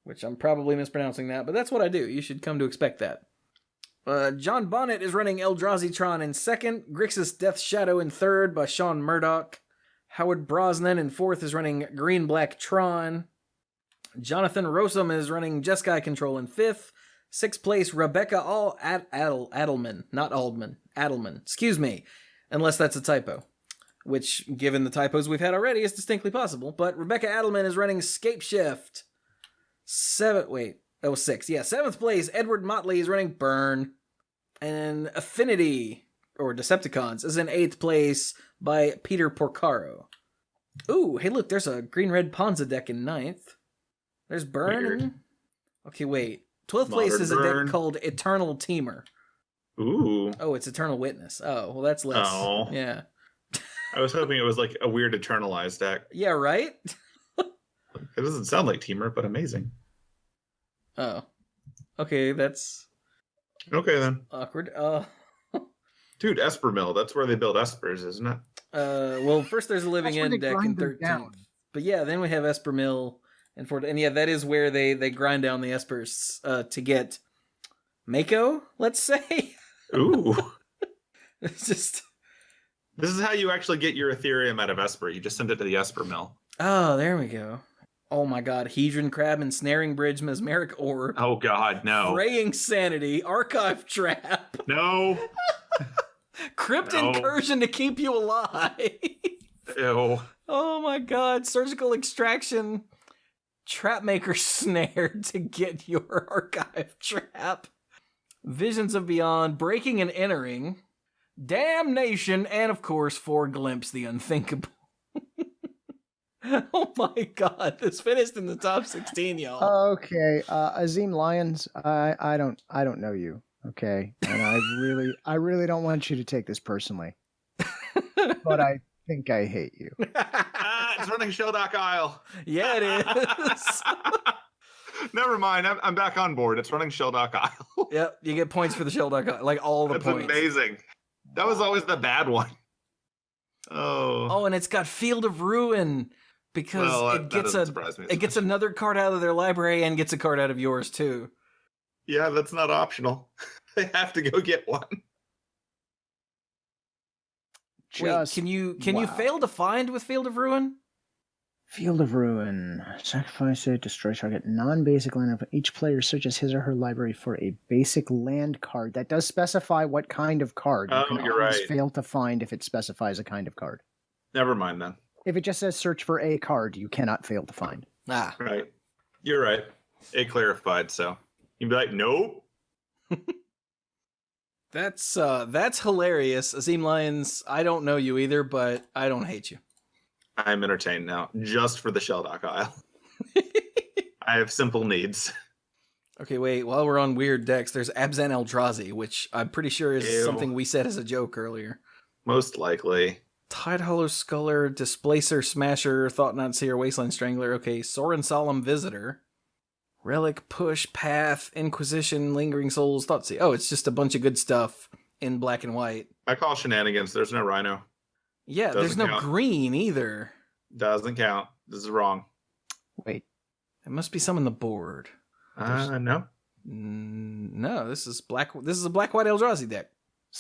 which I'm probably mispronouncing that, but that's what I do. You should come to expect that. John Bonnet is running Eldrazi-tron in second, Grixis Death Shadow in third by Sean Murdoch. Howard Brosnan in fourth is running Green-Black Tron. Jonathan Rossum is running Jeskai Control in fifth. Sixth place, Rebecca Adelman, not Aldman, Adelman, excuse me, unless that's a typo, which, given the typos we've had already, is distinctly possible. But Rebecca Adelman is running Scape Shift. Seventh place, Edward Motley is running Burn. And Affinity, or Decepticons, is in eighth place by Peter Porcaro. Ooh, hey look, there's a green-red Ponza deck in ninth. There's Burn. Weird. Okay, wait. 12th place is a Burn. deck called Eternal Teamer. Ooh. Oh, it's Eternal Witness. Oh, well, that's less. Oh. Yeah. I was hoping it was like a weird Eternalized deck. Yeah, right? It doesn't sound like Teamer, but amazing. Oh. Okay, that's Okay, then. awkward. Dude, Esper Mill. That's where they build Espers, isn't it? Well, first there's a Living That's where End they deck in grind them 13th. down. But yeah, then we have Esper Mill and and yeah, that is where they grind down the Espers to get Mako, let's say. Ooh. It's just... This is how you actually get your Ethereum out of Esper. You just send it to the Esper Mill. Oh, there we go. Oh my god, Hedron Crab and Snaring Bridge, Mesmeric Orb. Oh god, no. Praying Sanity, Archive Trap. No. Crypt No. Incursion to keep you alive. Ew. Oh my god, Surgical Extraction, Trapmaker Snare to get your Archive Trap. Visions of Beyond, Breaking and Entering, Damnation, and of course, For Glimpse the Unthinkable. Oh my god, this finished in the top 16, y'all. Okay, Azim Lyons, I don't know you. Okay, and I really don't want you to take this personally, but I think I hate you. It's running Shelldock Isle. Yeah, it is. Never mind. I'm back on board. It's running Shelldock Isle. Yep, you get points for the Shelldock, like all the That's points. amazing. That was always the bad one. Oh. Oh, and it's got Field of Ruin because Well, it gets that doesn't surprise me as it gets much. another card out of their library and gets a card out of yours too. Yeah, that's not optional. They have to go get one. Just Wait, can you wow. fail to find with Field of Ruin? Field of Ruin. Sacrifice it, destroy target non-basic land. Each player searches his or her library for a basic land card. That does specify what kind of card. You Oh, can you're always right. fail to find if it specifies a kind of card. Never mind then. If it just says search for a card, you cannot fail to find. Ah, Right. You're right. It clarified, so you'd be like, nope. That's hilarious. Azim Lyons, I don't know you either, but I don't hate you. I'm entertained now, just for the Shelldock aisle. I have simple needs. Okay, wait. While we're on weird decks, there's Abzan Eldrazi, which I'm pretty sure is Ew. something we said as a joke earlier. Most likely. Tidehollow Sculler, Displacer Smasher, Thought Not Seer, Wasteland Strangler. Okay, Sorin Solemn Visitor. Relic, Push, Path, Inquisition, Lingering Souls, Thoughtseize. Oh, it's just a bunch of good stuff in black and white. I call shenanigans. There's no Rhino. Yeah, there's Doesn't no count. green either. Doesn't count. This is wrong. Wait. It must be some on the board. No. No, this is black. This is a black-white Eldrazi deck.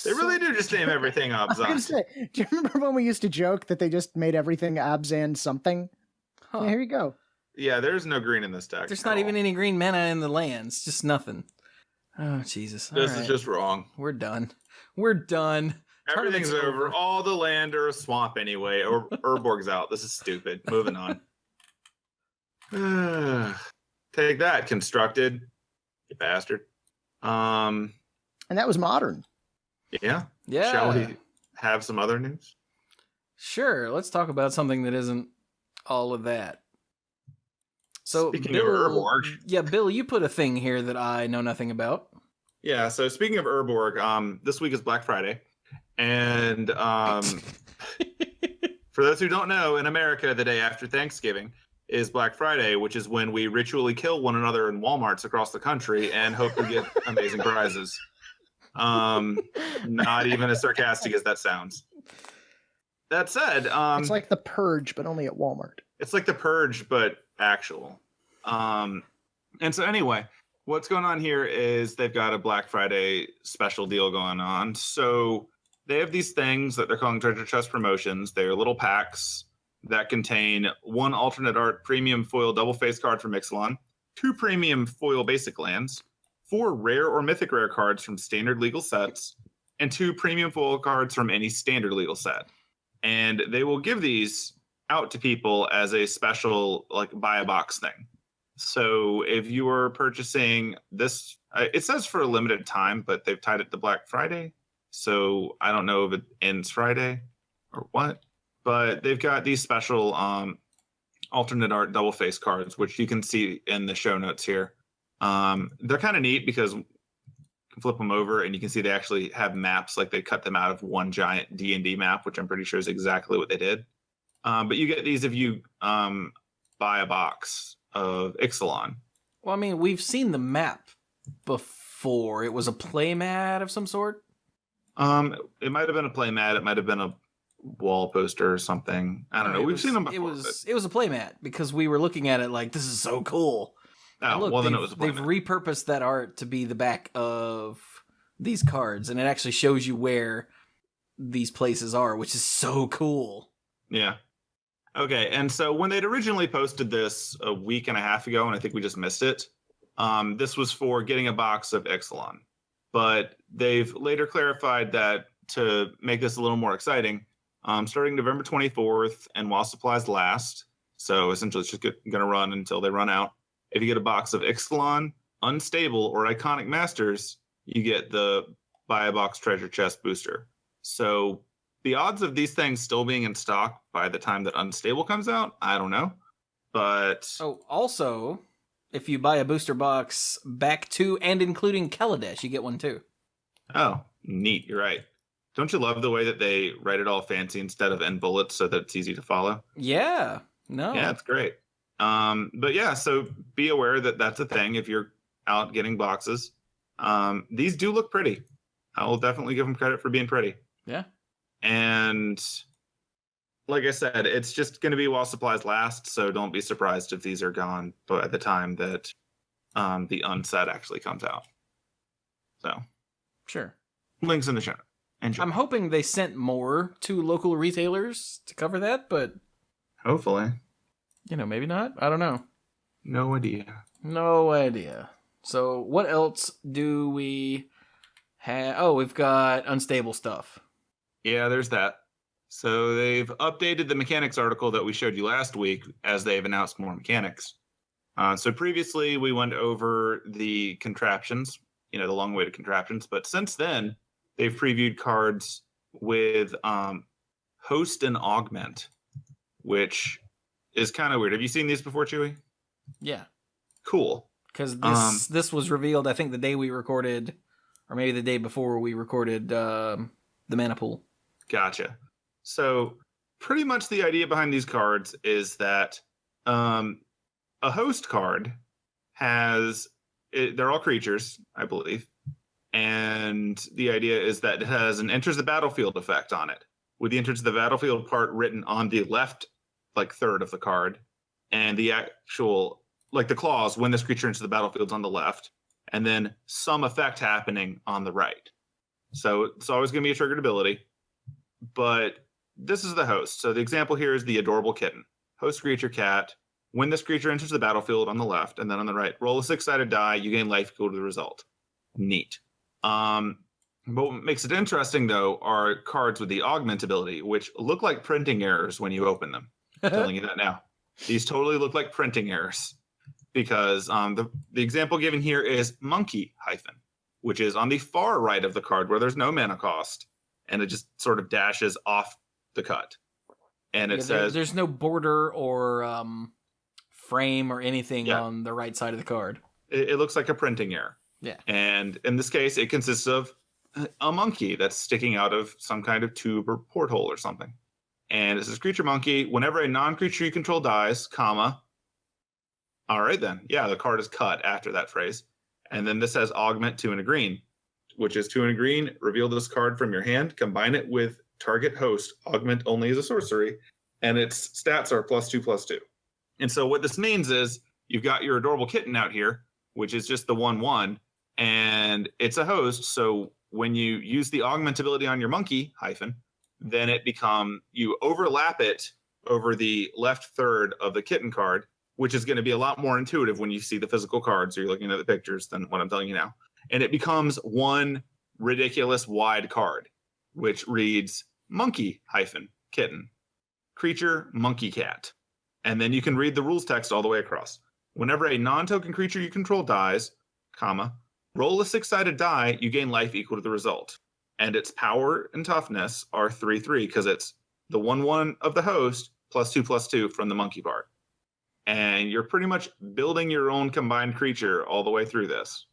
They really do just name everything I was gonna Abzan. say, do you remember when we used to joke that they just made everything Abzan something? Huh. Yeah, here you go. Yeah, there's no green in this deck. There's at not all. even any green mana in the lands. Just nothing. Oh, Jesus. This All is right. just wrong. We're done. We're done. Everything's Tournament's over. All the land or a swamp anyway. Or Urborg's out. This is stupid. Moving on. Take that, constructed. You bastard. And that was modern. Yeah. Yeah. Shall we have some other news? Sure. Let's talk about something that isn't all of that. So, Speaking Bill, of Urborg. Yeah, Bill, you put a thing here that I know nothing about. Yeah, so speaking of Urborg, this week is Black Friday. And for those who don't know, in America, the day after Thanksgiving is Black Friday, which is when we ritually kill one another in Walmarts across the country and hope to get amazing prizes. Not even as sarcastic as that sounds. That said, It's like the Purge, but only at Walmart. it's like the Purge, but actual. And so anyway, what's going on here is they've got a Black Friday special deal going on. So they have these things that they're calling treasure chest promotions. They're little packs that contain 1 alternate art premium foil double face card from Ixalan, 2 premium foil basic lands, 4 rare or mythic rare cards from standard legal sets, and 2 premium foil cards from any standard legal set. And they will give these out to people as a special, like, buy a box thing. So if you are purchasing this, it says for a limited time, but they've tied it to Black Friday. So I don't know if it ends Friday or what, but they've got these special alternate art double face cards, which you can see in the show notes here. They're kind of neat because you can flip them over and you can see they actually have maps, like they cut them out of one giant D&D map, which I'm pretty sure is exactly what they did. But you get these if you buy a box of Ixalan. Well, I mean, we've seen the map before. It was a playmat of some sort. It might have been a playmat. It might have been a wall poster or something. I don't know. We've seen them before. It was a playmat because we were looking at it like, this is so cool. Oh, Look, well, then it was a they've playmat. repurposed that art to be the back of these cards, and it actually shows you where these places are, which is so cool. Yeah. Okay, and so when they'd originally posted this a week and a half ago, and I think we just missed it, this was for getting a box of Ixalan. But they've later clarified that to make this a little more exciting, starting November 24th and while supplies last, so essentially it's just going to run until they run out. If you get a box of Ixalan, Unstable, or Iconic Masters, you get the Buy a Box Treasure Chest booster. So the odds of these things still being in stock by the time that Unstable comes out, I don't know. But Oh, also, if you buy a booster box back to and including Kaladesh, you get one too. oh, neat, you're right. Don't you love the way that they write it all fancy instead of in bullets so that it's easy to follow? Yeah. No. Yeah, it's great. But yeah, so be aware that that's a thing if you're out getting boxes. These do look pretty. I will definitely give them credit for being pretty. Yeah. And like I said, it's just going to be while supplies last, so don't be surprised if these are gone by the time that the unset actually comes out. So, Sure. links in the show notes. Enjoy. I'm hoping they sent more to local retailers to cover that, but, Hopefully. maybe not. I don't know. No idea. No idea. So, what else do we have? Oh, we've got unstable stuff. Yeah, there's that. So they've updated the mechanics article that we showed you last week as they've announced more mechanics. So previously we went over the contraptions, the long-awaited contraptions, but since then they've previewed cards with Host and Augment, which is kind of weird. Have you seen these before, Chewie? Yeah. Cool. Because this was revealed, I think, the day we recorded, or maybe the day before we recorded the Mana Pool. Gotcha. So pretty much the idea behind these cards is that a host card they're all creatures, I believe. And the idea is that it has an enters the battlefield effect on it, with the enters the battlefield part written on the left, third of the card, and the actual, the clause, when this creature enters the battlefield, is on the left, and then some effect happening on the right. So it's always going to be a triggered ability, but this is the host. So the example here is the adorable kitten. Host creature cat. When this creature enters the battlefield on the left, and then on the right, roll a 6-sided die, you gain life equal to the result. Neat. But what makes it interesting, though, are cards with the augment ability, which look like printing errors when you open them. I'm telling you that now. These totally look like printing errors, because the example given here is monkey hyphen, which is on the far right of the card where there's no mana cost, and it just sort of dashes off the cut. And it says there's no border or frame or anything on the right side of the card. It looks like a printing error. Yeah. And in this case, it consists of a monkey that's sticking out of some kind of tube or porthole or something. And it says creature monkey, whenever a non-creature you control dies, comma. All right, then. Yeah, the card is cut after that phrase. And then this says augment 2 and a green, which is 2 and a green. Reveal this card from your hand. Combine it with target host. Augment only as a sorcery. And its stats are +2/+2. And so what this means is you've got your adorable kitten out here, which is just the 1/1, and it's a host. So when you use the augment ability on your monkey hyphen, then you overlap it over the left third of the kitten card, which is going to be a lot more intuitive when you see the physical cards or you're looking at the pictures than what I'm telling you now. And it becomes one ridiculous wide card, which reads monkey hyphen kitten, creature monkey cat. And then you can read the rules text all the way across. Whenever a non-token creature you control dies, comma, roll a 6-sided die, you gain life equal to the result. And its power and toughness are 3/3 because it's the 1/1 of the host +2/+2 from the monkey part. And you're pretty much building your own combined creature all the way through this.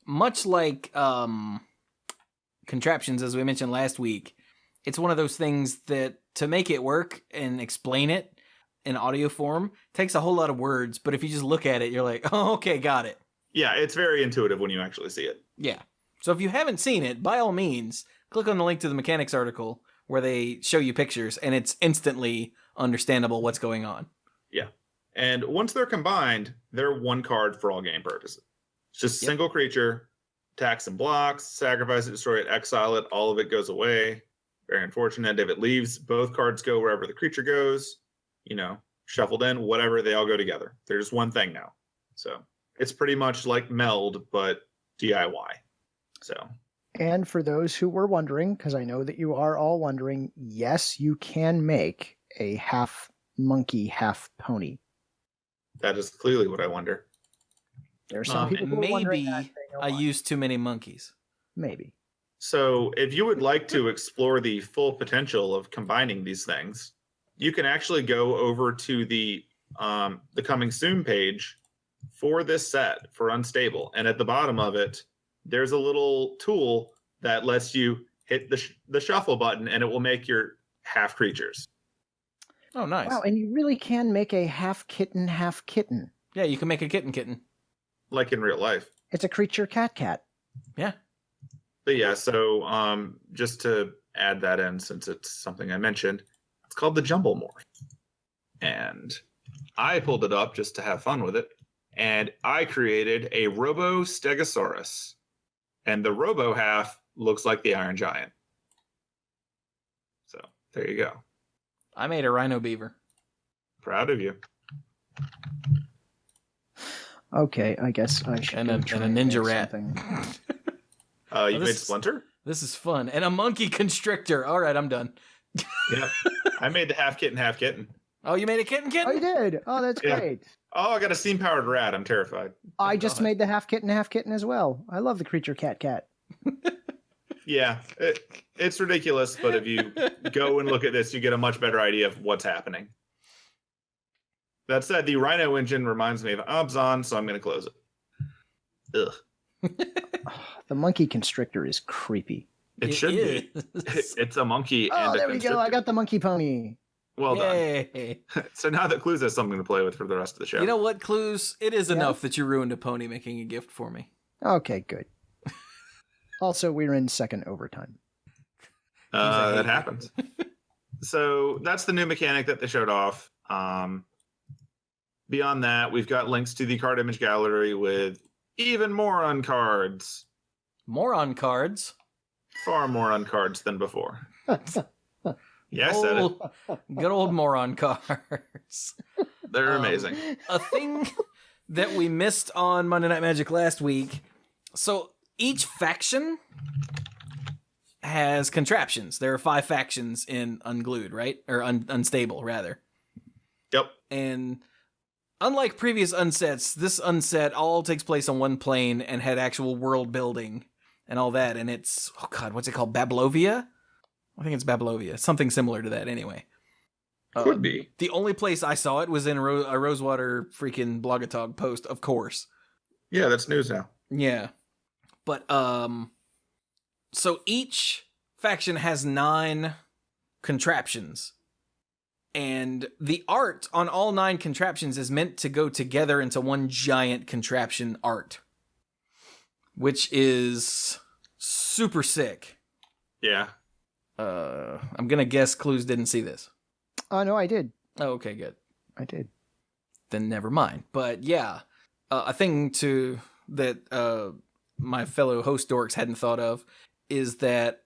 Much like contraptions, as we mentioned last week, it's one of those things that to make it work and explain it in audio form takes a whole lot of words, but if you just look at it, you're like, oh, okay, got it. Yeah, it's very intuitive when you actually see it. Yeah. So if you haven't seen it, by all means, click on the link to the mechanics article where they show you pictures, and it's instantly understandable what's going on. Yeah. And once they're combined, they're one card for all game purposes. It's just a single creature, attacks and blocks, sacrifice it, destroy it, exile it, all of it goes away. Very unfortunate. If it leaves, both cards go wherever the creature goes. Shuffled in, whatever, they all go together. They're just one thing now. So it's pretty much like Meld, but DIY. So. And for those who were wondering, because I know that you are all wondering, yes, you can make a half monkey, half pony. That is clearly what I wonder. There are some people who are wondering maybe that, they know I why. used too many monkeys. Maybe. So if you would like to explore the full potential of combining these things, you can actually go over to the coming soon page for this set for Unstable. And at the bottom of it, there's a little tool that lets you hit the shuffle button and it will make your half creatures. Oh, nice. Wow, and you really can make a half kitten, half kitten. Yeah, you can make a kitten. Like in real life. It's a creature cat. Yeah. But yeah, so just to add that in, since it's something I mentioned, it's called the Jumble Morph. And I pulled it up just to have fun with it. And I created a Robo Stegosaurus. And the Robo half looks like the Iron Giant. So there you go. I made a Rhino Beaver. Proud of you. Okay, I guess I should. And go a try Ninja make Rat. something. You made Splinter? This is fun. And a Monkey Constrictor. All right, I'm done. Yep. I made the half kitten, half kitten. Oh, you made a kitten? Oh, you did? Oh, that's Yeah. great. Oh, I got a steam-powered rat. I'm terrified. I just God. made the half kitten as well. I love the creature cat. Yeah, it's ridiculous, but if you go and look at this, you get a much better idea of what's happening. That said, the Rhino engine reminds me of Abzan, so I'm going to close it. Ugh. The monkey constrictor is creepy. It should be. is. It's a monkey Oh, and a there we go. constrictor. I got the monkey pony. Well Yay. done. So now that Cluze has something to play with for the rest of the show. You know what, Cluze? It is Yeah? enough that you ruined a pony making a gift for me. Okay, good. Also, we're in second overtime. That happens. So that's the new mechanic that they showed off. Beyond that, we've got links to the card image gallery with even more on cards. Moron cards. Far more on cards than before. Yeah, I said it. Good old moron cards. They're amazing. A thing that we missed on Monday Night Magic last week. So each faction has contraptions. There are 5 factions in Unglued, right? Or Unstable, rather. Yep. And unlike previous unsets, this unset all takes place on one plane and had actual world building and all that. And it's, oh God, what's it called? Babylovia? I think it's Babylovia. Something similar to that anyway. Could be. The only place I saw it was in a Rosewater freaking Blogatog post, of course. Yeah, that's news now. Yeah. But, so each faction has 9 contraptions. And the art on all 9 contraptions is meant to go together into one giant contraption art. Which is super sick. Yeah. I'm gonna guess Cluze didn't see this. Oh, no, I did. Oh, okay, good. I did. Then never mind. But yeah, a thing that my fellow host dorks hadn't thought of is that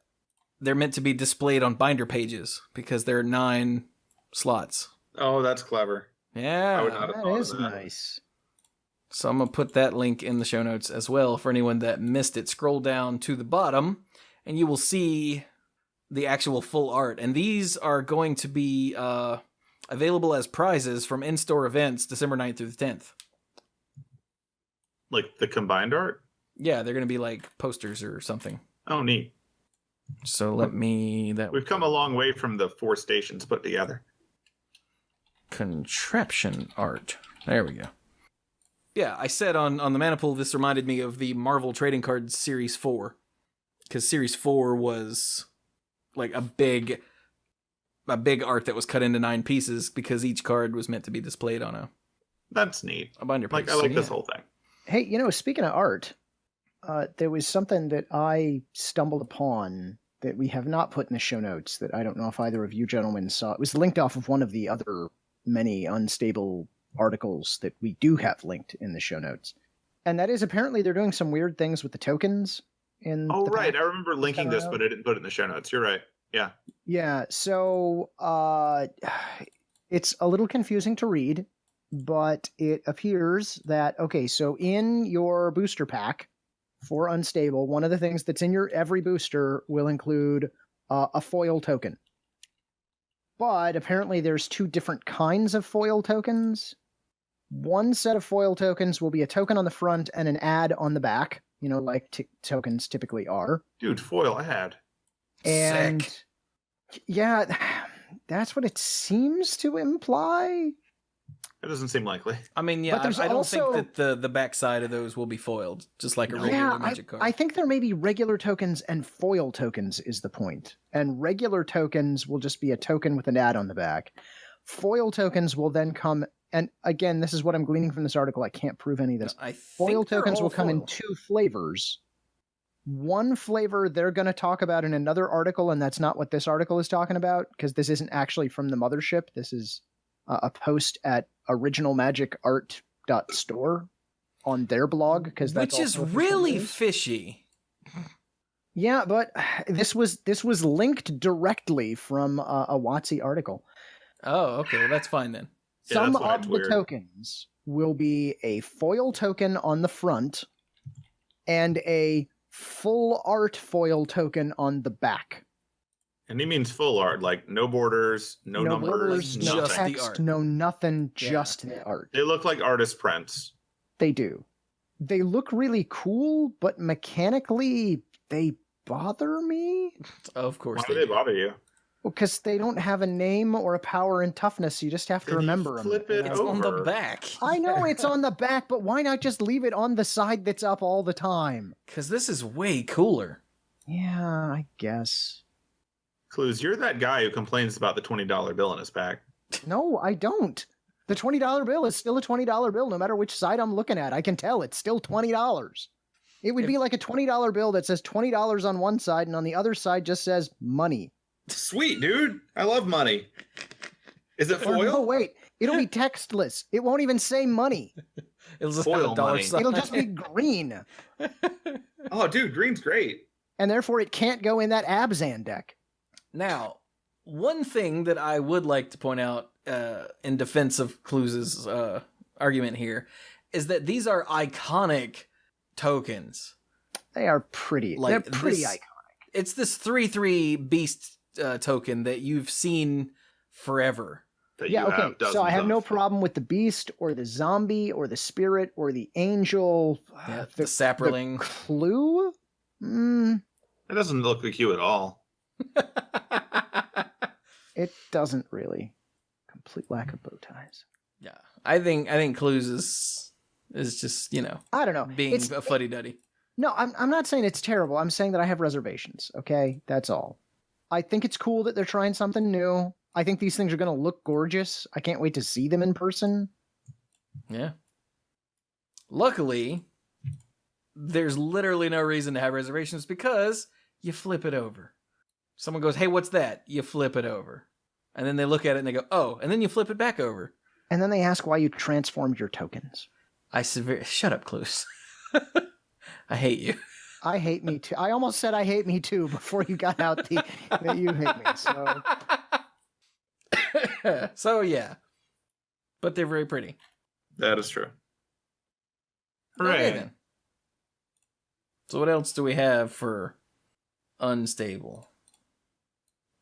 they're meant to be displayed on binder pages because there are 9 slots. Oh, that's clever. Yeah. I would not have That thought is of that. nice. So I'm going to put that link in the show notes as well for anyone that missed it. Scroll down to the bottom and you will see the actual full art. And these are going to be available as prizes from in-store events December 9th through the 10th. Like the combined art? Yeah, they're going to be like posters or something. Oh, neat. So let me... We've come a long way from the 4 stations put together. Contraption art. There we go. Yeah, I said on the mana pool, this reminded me of the Marvel Trading Cards Series 4. Because Series 4 was like a big art that was cut into 9 pieces because each card was meant to be displayed on a That's neat. binder page. Like I like this whole thing. Hey, speaking of art, there was something that I stumbled upon that we have not put in the show notes that I don't know if either of you gentlemen saw. It was linked off of one of the other many unstable articles that we do have linked in the show notes. And that is apparently they're doing some weird things with the tokens in Oh, the right. pack. I remember linking this, out. but I didn't put it in the show notes. You're right. Yeah. Yeah, so it's a little confusing to read, but it appears that, okay, so in your booster pack for Unstable, one of the things that's in your every booster will include a foil token. But apparently there's 2 different kinds of foil tokens. One set of foil tokens will be a token on the front and an ad on the back, like tokens typically are. Dude, foil ad. And Sick. yeah, that's what it seems to imply. It doesn't seem likely. I mean, yeah, But there's I don't also- think that the backside of those will be foiled, just like a regular Yeah, Magic card. I think there may be regular tokens and foil tokens is the point. And regular tokens will just be a token with an ad on the back. Foil tokens will then come, and again, this is what I'm gleaning from this article. I can't prove any of this. I Foil think they're tokens all will come in foil. 2 flavors. One flavor they're going to talk about in another article, and that's not what this article is talking about, because this isn't actually from the mothership. This is a post at originalmagicart.store on their blog, because that's Which is also official really news. fishy. Yeah, but this was linked directly from a WotC article. Oh, okay, well that's fine then. Yeah, Some that's why of it's the weird. tokens will be a foil token on the front and a full art foil token on the back. And he means full art, like no borders, no numbers, borders, no just the nothing. text, art. no nothing, Yeah. just the art. They look like artist prints. They do. They look really cool, but mechanically, they bother me. Of course Why do they bother you? Because they don't have a name or a power and toughness. You just have to Then you remember them. flip it It's on the over. back. I know it's on the back, but why not just leave it on the side that's up all the time? Because this is way cooler. Yeah, I guess. Cluze, you're that guy who complains about the $20 bill in his pack. No, I don't. The $20 bill is still a $20 bill, no matter which side I'm looking at. I can tell it's still $20. It would be like a $20 bill that says $20 on one side, and on the other side just says money. Sweet, dude. I love money. Is it Or no, foil? wait. It'll be textless. It won't even say money. It'll just have Foil a dollar money. sign. It'll just be green. Oh, dude, green's great. And therefore, it can't go in that Abzan deck. Now, one thing that I would like to point out in defense of Cluze's argument here is that these are iconic tokens. They are pretty. Like They're pretty this- iconic. It's this 3/3 beast token that you've seen forever. That Yeah, you okay. have So I have dozens no of. problem with the beast or the zombie or the spirit or the angel. Yeah, the sapperling. Clue? Mm, It doesn't look like you at all. it doesn't really. Complete lack of bow ties. Yeah, I think Cluze is just I don't know. being It's, a fuddy duddy. no, I'm not saying it's terrible. I'm saying that I have reservations. Okay, that's all. I think it's cool that they're trying something new. I think these things are going to look gorgeous. I can't wait to see them in person. Yeah. Luckily, there's literally no reason to have reservations because you flip it over. Someone goes, "Hey, what's that?" You flip it over. And then they look at it and they go, "Oh," and then you flip it back over. And then they ask why you transformed your tokens. Shut up, Cluze. I hate you. I hate me too. I almost said I hate me too before you got out that you hate me. So So yeah. But they're very pretty. That is true. Okay, Hooray. then. So what else do we have for unstable?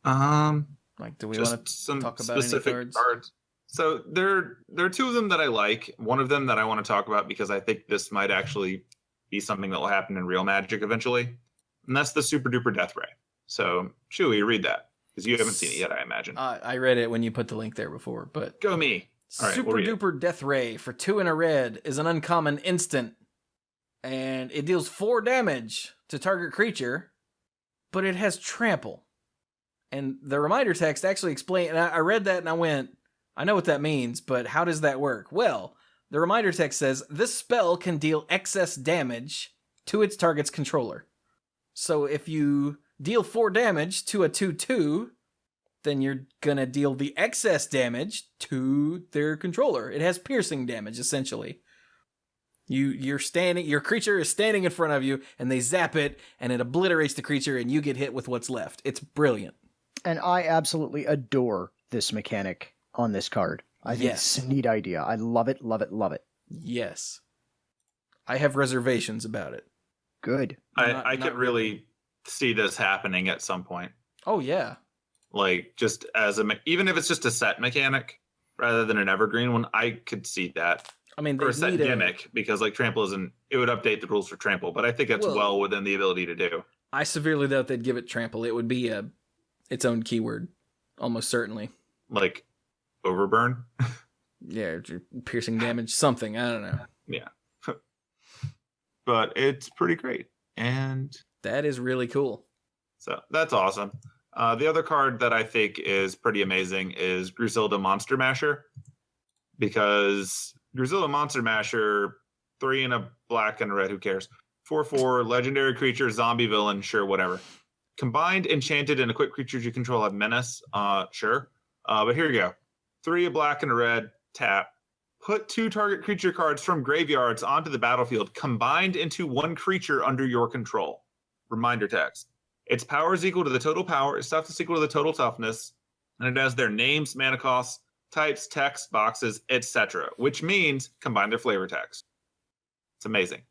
Like, do we want Just to some talk about any specific cards? cards. So there are two of them that I like. One of them that I want to talk about because I think this might actually be something that will happen in real Magic eventually, and that's the Super Duper Death Ray. So Chewie, read that because you haven't seen it yet, I imagine. I read it when you put the link there before, but Go me. All right, Super we'll read it. Duper Death Ray for 2 and a red is an uncommon instant, and it deals 4 damage to target creature, but it has trample. And the reminder text actually explained, and I read that and I went, I know what that means, but how does that work? Well, the reminder text says this spell can deal excess damage to its target's controller. So if you deal 4 damage to a 2/2, then you're gonna deal the excess damage to their controller. It has piercing damage, essentially. Your creature is standing in front of you, and they zap it, and it obliterates the creature, and you get hit with what's left. It's brilliant. and I absolutely adore this mechanic on this card. I think Yes. it's a neat idea. I love it, love it, love it. Yes. I have reservations about it. Good. Not- I not could really see this happening at some point. Oh, yeah. Like just as even if it's just a set mechanic rather than an evergreen one, I could see that. I mean, Or they a set need gimmick because like trample isn't. It would update the rules for trample, but I think that's Well- well within the ability to do. I severely doubt they'd give it trample. It would be its own keyword, almost certainly. Like overburn. Yeah, piercing damage, something. I don't know. Yeah. But it's pretty great. And That is really cool. so that's awesome. The other card that I think is pretty amazing is Griselda Monster Masher. Because Griselda Monster Masher, 3 and a black and a red, who cares? 4/4, legendary creature, zombie villain, sure, whatever. Combined, enchanted, and equipped creatures you control have menace, sure. But here you go. 3 a black and a red, tap. Put 2 target creature cards from graveyards onto the battlefield, combined into 1 creature under your control. Reminder text. Its power is equal to the total power, its toughness is equal to the total toughness, and it has their names, mana costs, types, text, boxes, etc., which means combine their flavor text. It's amazing.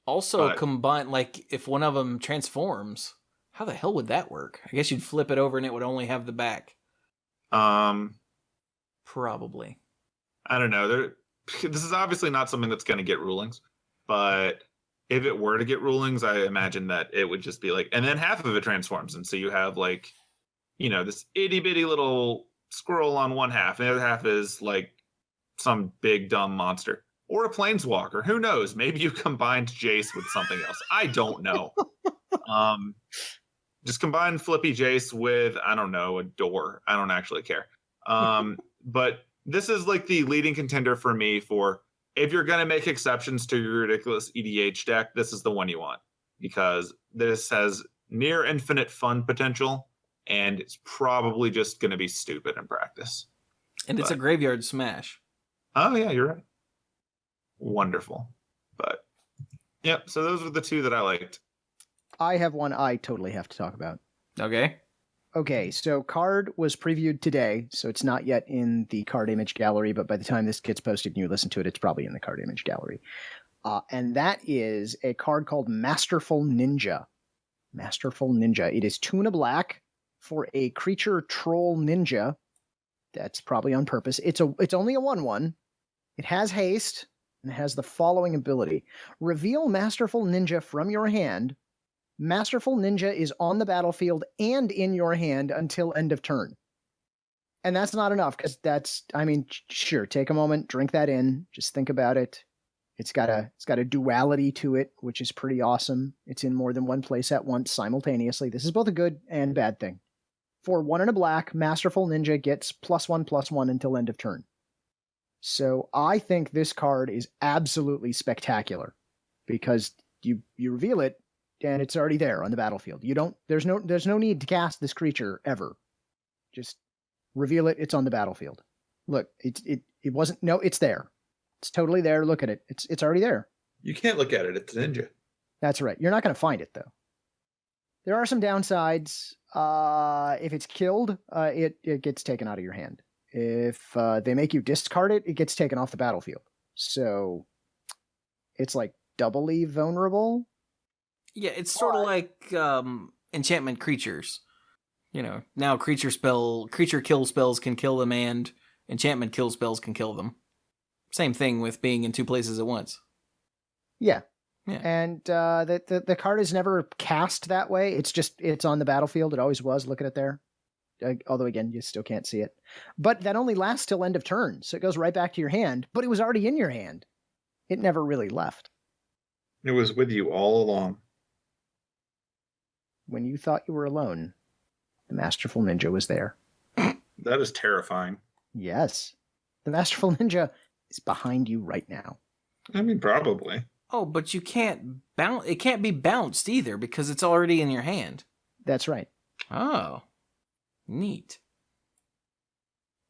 Also, But- combine, like, if one of them transforms, How the hell would that work? I guess you'd flip it over and it would only have the back. Probably. I don't know. This is obviously not something that's going to get rulings, but if it were to get rulings, I imagine that it would just be like, and then half of it transforms, and so you have like, this itty bitty little squirrel on one half, and the other half is like some big dumb monster or a planeswalker. Who knows? Maybe you combined Jace with something else. I don't know. Just combine Flippy Jace with, I don't know, a door. I don't actually care. But this is like the leading contender for me for, if you're going to make exceptions to your ridiculous EDH deck, this is the one you want, because this has near infinite fun potential, and it's probably just going to be stupid in practice. And it's a graveyard smash. Oh, yeah, you're right. Wonderful. But, yep, so those were the two that I liked. I have one I totally have to talk about. Okay. Okay, so card was previewed today, so it's not yet in the card image gallery, but by the time this gets posted and you listen to it, it's probably in the card image gallery. And that is a card called Masterful Ninja. Masterful Ninja. It is 2 and a black for a creature troll ninja. That's probably on purpose. It's only a 1/1. It has haste, and it has the following ability. Reveal Masterful Ninja from your hand. Masterful Ninja is on the battlefield and in your hand until end of turn. And that's not enough, because sure, take a moment, drink that in, just think about it. It's got a duality to it, which is pretty awesome. It's in more than one place at once simultaneously. This is both a good and bad thing. For 1 and a black, Masterful Ninja gets +1/+1 until end of turn. So I think this card is absolutely spectacular, because you reveal it, and it's already there on the battlefield. There's no need to cast this creature ever. Just reveal it, it's on the battlefield. Look, it's there. It's totally there. Look at it. It's already there. You can't look at it. It's a ninja. That's right. You're not going to find it, though. There are some downsides. If it's killed, it gets taken out of your hand. If they make you discard it, it gets taken off the battlefield. So it's like doubly vulnerable. Yeah, it's sort of like enchantment creatures. Now creature kill spells can kill them, and enchantment kill spells can kill them. Same thing with being in 2 places at once. Yeah. Yeah. And the card is never cast that way. It's on the battlefield. It always was. Look at it there. Although, again, you still can't see it. But that only lasts till end of turn, so it goes right back to your hand. But it was already in your hand. It never really left. It was with you all along. When you thought you were alone, the Masterful Ninja was there. That is terrifying. Yes. The Masterful Ninja is behind you right now. I mean, probably. Oh, but you can't bounce. It can't be bounced either, because it's already in your hand. That's right. Oh, neat.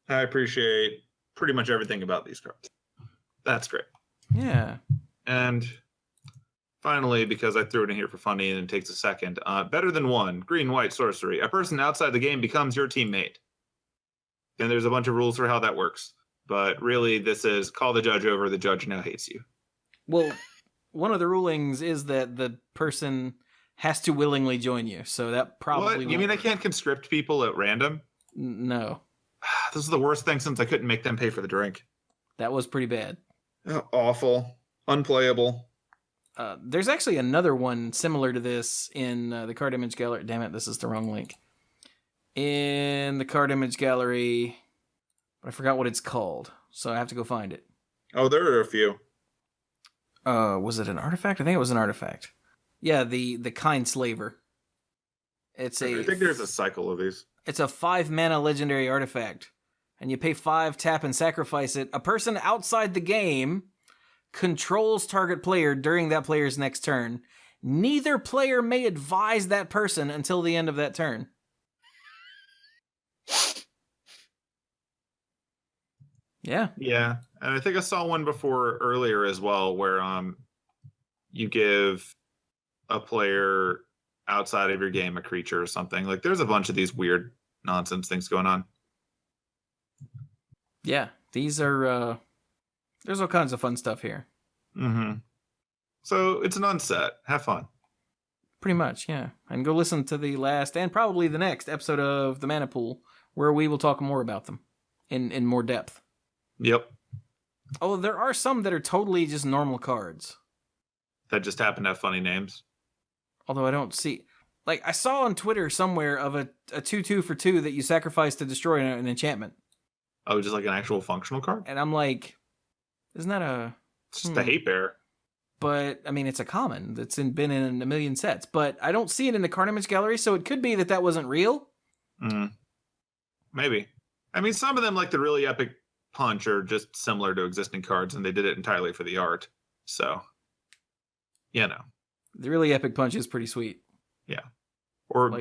I appreciate pretty much everything about these cards. That's great. Yeah. And finally, because I threw it in here for funny and it takes a second, better than 1, green-white sorcery. A person outside the game becomes your teammate. And there's a bunch of rules for how that works. But really, this is call the judge over, the judge now hates you. Well, one of the rulings is that the person has to willingly join you, so that probably... What? You mean I can't conscript people at random? No. This is the worst thing since I couldn't make them pay for the drink. That was pretty bad. Oh, awful. Unplayable. There's actually another one similar to this in the card image gallery. Damn it, this is the wrong link. In the card image gallery, but I forgot what it's called, so I have to go find it. Oh, there are a few. Was it an artifact? I think it was an artifact. Yeah, the kind slaver. I think there's a cycle of these. It's a 5-mana legendary artifact, and you pay 5, tap, and sacrifice it. A person outside the game controls target player during that player's next turn. Neither player may advise that person until the end of that turn. Yeah. Yeah, and I think I saw one before earlier as well where you give a player outside of your game a creature or something. Like there's a bunch of these weird nonsense things going on. Yeah, these are there's all kinds of fun stuff here. Mm-hmm. So it's an unset. Have fun. Pretty much, yeah. And go listen to the last and probably the next episode of the Mana Pool, where we will talk more about them in more depth. Yep. Although there are some that are totally just normal cards. That just happen to have funny names. Although I don't see... Like, I saw on Twitter somewhere of a 2/2 for 2 that you sacrifice to destroy an enchantment. Oh, just like an actual functional card? And I'm like, isn't that a... It's just a hate bear. But, I mean, it's a common that's been in a million sets. But I don't see it in the card image gallery, so it could be that wasn't real. Maybe. I mean, some of them, like the really epic punch, are just similar to existing cards, and they did it entirely for the art. So, you know. The really epic punch is pretty sweet. Yeah. Or,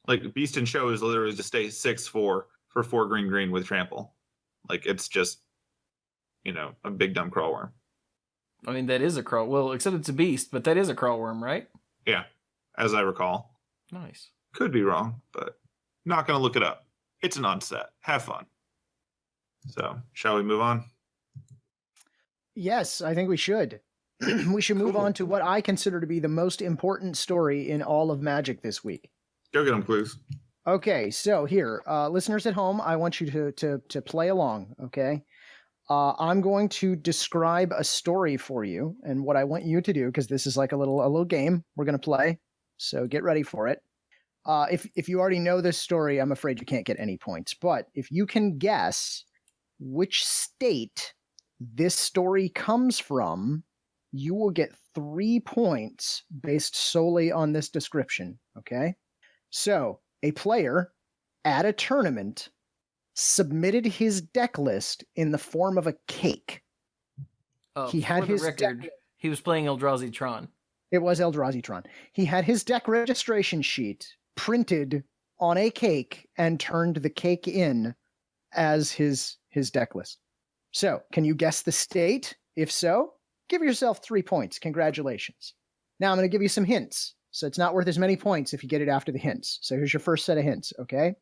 like Beast in Show is literally just a 6/4 for 4 green with trample. Like, it's just, a big dumb crawl worm. I mean, that is a crawl. Well, except it's a beast, but that is a crawl worm, right? Yeah, as I recall. Nice. Could be wrong, but not going to look it up. It's an onset. Have fun. So, shall we move on? Yes, I think we should. We should move on to what I consider to be the most important story in all of Magic this week. Go get them, Cluze. Okay, so here, listeners at home, I want you to play along, okay? I'm going to describe a story for you, and what I want you to do, because this is like a little game we're going to play, so get ready for it. If you already know this story, I'm afraid you can't get any points, but if you can guess which state this story comes from, you will get 3 points based solely on this description, okay? So, a player at a tournament submitted his deck list in the form of a cake. He had his record. He was playing Eldrazi Tron. It was Eldrazi Tron. He had his deck registration sheet printed on a cake and turned the cake in as his deck list. So, can you guess the state? If so, give yourself 3 points. Congratulations. Now I'm going to give you some hints. So it's not worth as many points if you get it after the hints. So here's your first set of hints, okay?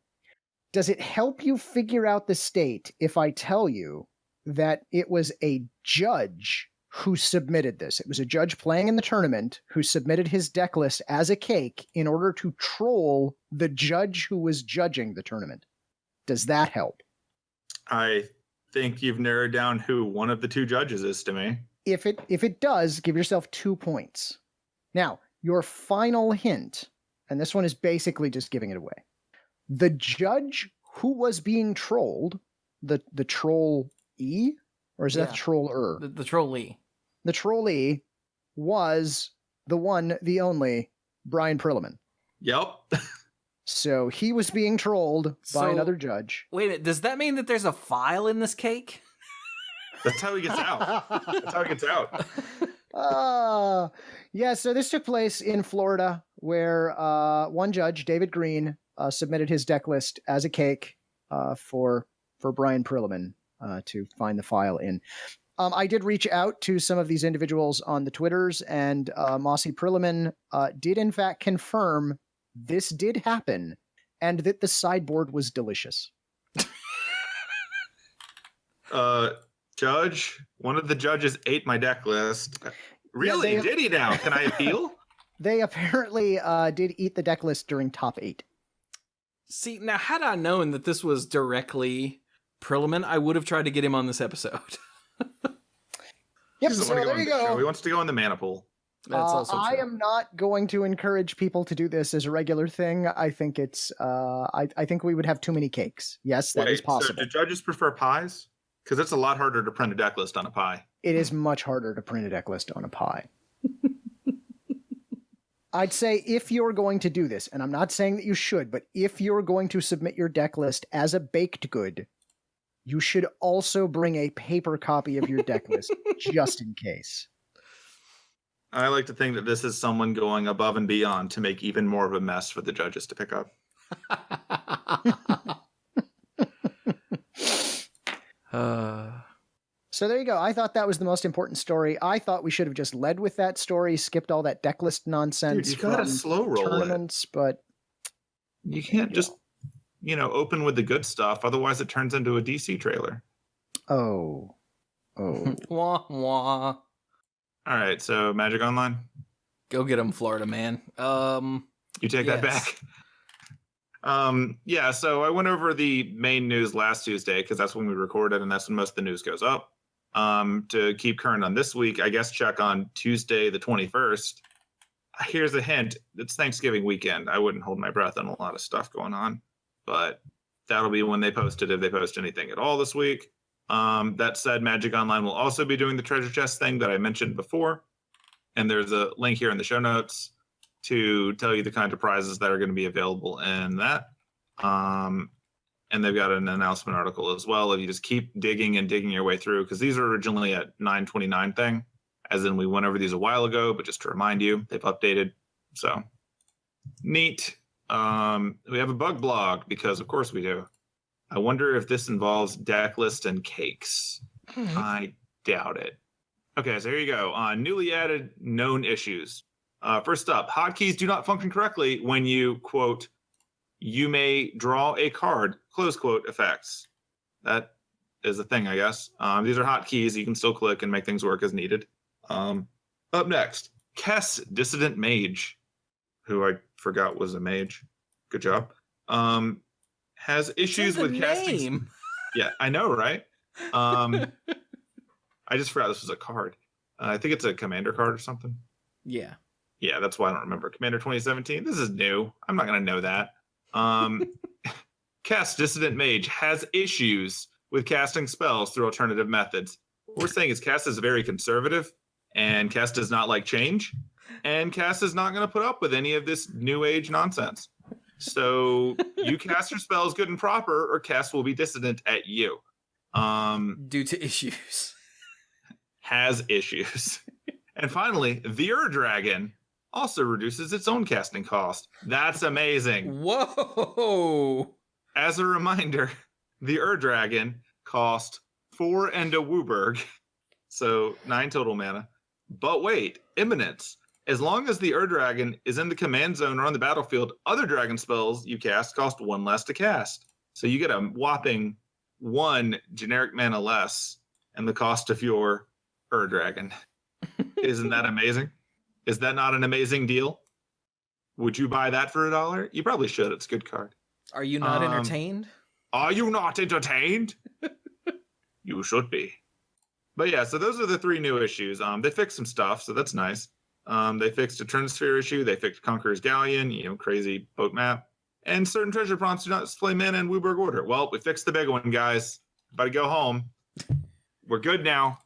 Does it help you figure out the state if I tell you that it was a judge who submitted this? It was a judge playing in the tournament who submitted his deck list as a cake in order to troll the judge who was judging the tournament. Does that help? I think you've narrowed down who one of the 2 judges is to me. If it does, give yourself 2 points. Now, your final hint, and this one is basically just giving it away. The judge who was being trolled, the troll-e? Or is that troller? The troll-e. The troll-e was the one, the only, Brian Prilliman. Yep. So he was being trolled by another judge. Wait a minute, does that mean that there's a file in this cake? That's how he gets out. That's how he gets out. Yeah, so this took place in Florida, where one judge, David Green, submitted his deck list as a cake for Brian Prilliman to find the file in. I did reach out to some of these individuals on the Twitters, and Mossy Prilliman did in fact confirm this did happen, and that the sideboard was delicious. Judge, one of the judges ate my deck list. Really? Yeah, did he now? Can I appeal? They apparently did eat the deck list during top 8. See, now, had I known that this was directly Prilliman, I would have tried to get him on this episode. Yep, so there you go. He wants to go in the mana pool. That's also true. I am not going to encourage people to do this as a regular thing. I think it's, I think we would have too many cakes. Yes, that is possible. So do judges prefer pies? Because it's a lot harder to print a deck list on a pie. It is much harder to print a deck list on a pie. I'd say if you're going to do this, and I'm not saying that you should, but if you're going to submit your deck list as a baked good, you should also bring a paper copy of your deck list just in case. I like to think that this is someone going above and beyond to make even more of a mess for the judges to pick up. So there you go. I thought that was the most important story. I thought we should have just led with that story, skipped all that deck list nonsense. Dude, you gotta slow roll tournaments, but you can't just, open with the good stuff. Otherwise, it turns into a DC trailer. Oh. Wah, wah. All right, so Magic Online. Go get them, Florida man. You take that yes. back. Yeah, so I went over the main news last Tuesday because that's when we recorded and that's when most of the news goes up. To keep current on this week, I guess check on Tuesday the 21st. Here's a hint. It's Thanksgiving weekend. I wouldn't hold my breath on a lot of stuff going on, but that'll be when they post it, if they post anything at all this week. That said, Magic Online will also be doing the treasure chest thing that I mentioned before. And there's a link here in the show notes to tell you the kind of prizes that are going to be available in that. And they've got an announcement article as well. If you just keep digging and digging your way through, because these are originally at 929 thing, as in we went over these a while ago, but just to remind you, they've updated. So neat. We have a bug blog because of course we do. I wonder if this involves Decklist and cakes. I doubt it. Okay, so here you go. Newly added known issues. First up, hotkeys do not function correctly when you, quote, you may draw a card, close quote, effects. That is a thing, I guess. These are hotkeys. You can still click and make things work as needed. Up next, Kess, Dissident Mage, who I forgot was a mage. Good job. Has issues with casting. Name. Yeah, I know, right? I just forgot this was a card. I think it's a commander card or something. Yeah. Yeah, that's why I don't remember. Commander 2017. This is new. I'm not going to know that. Kess, Dissident Mage, has issues with casting spells through alternative methods. What we're saying is Kess is very conservative, and Kess does not like change, and Kess is not going to put up with any of this new age nonsense. So you cast your spells good and proper, or Kess will be dissident at you. Due to issues. Has issues. And finally, the Dragon also reduces its own casting cost. That's amazing. Whoa! As a reminder, the Dragon cost 4 and a Wooburg, so 9 total mana. But wait, Imminence. As long as the Dragon is in the command zone or on the battlefield, other dragon spells you cast cost 1 less to cast. So you get a whopping 1 generic mana less and the cost of your Dragon. Isn't that amazing? Is that not an amazing deal? Would you buy that for $1? You probably should. It's a good card. Are you not entertained? Are you not entertained? You should be. But yeah, so those are the 3 new issues. They fixed some stuff, so that's nice. They fixed a Trinisphere issue. They fixed Conqueror's Galleon, crazy boat map. And certain treasure prompts do not display mana in Wooburg order. Well, we fixed the big one, guys. About to go home. We're good now.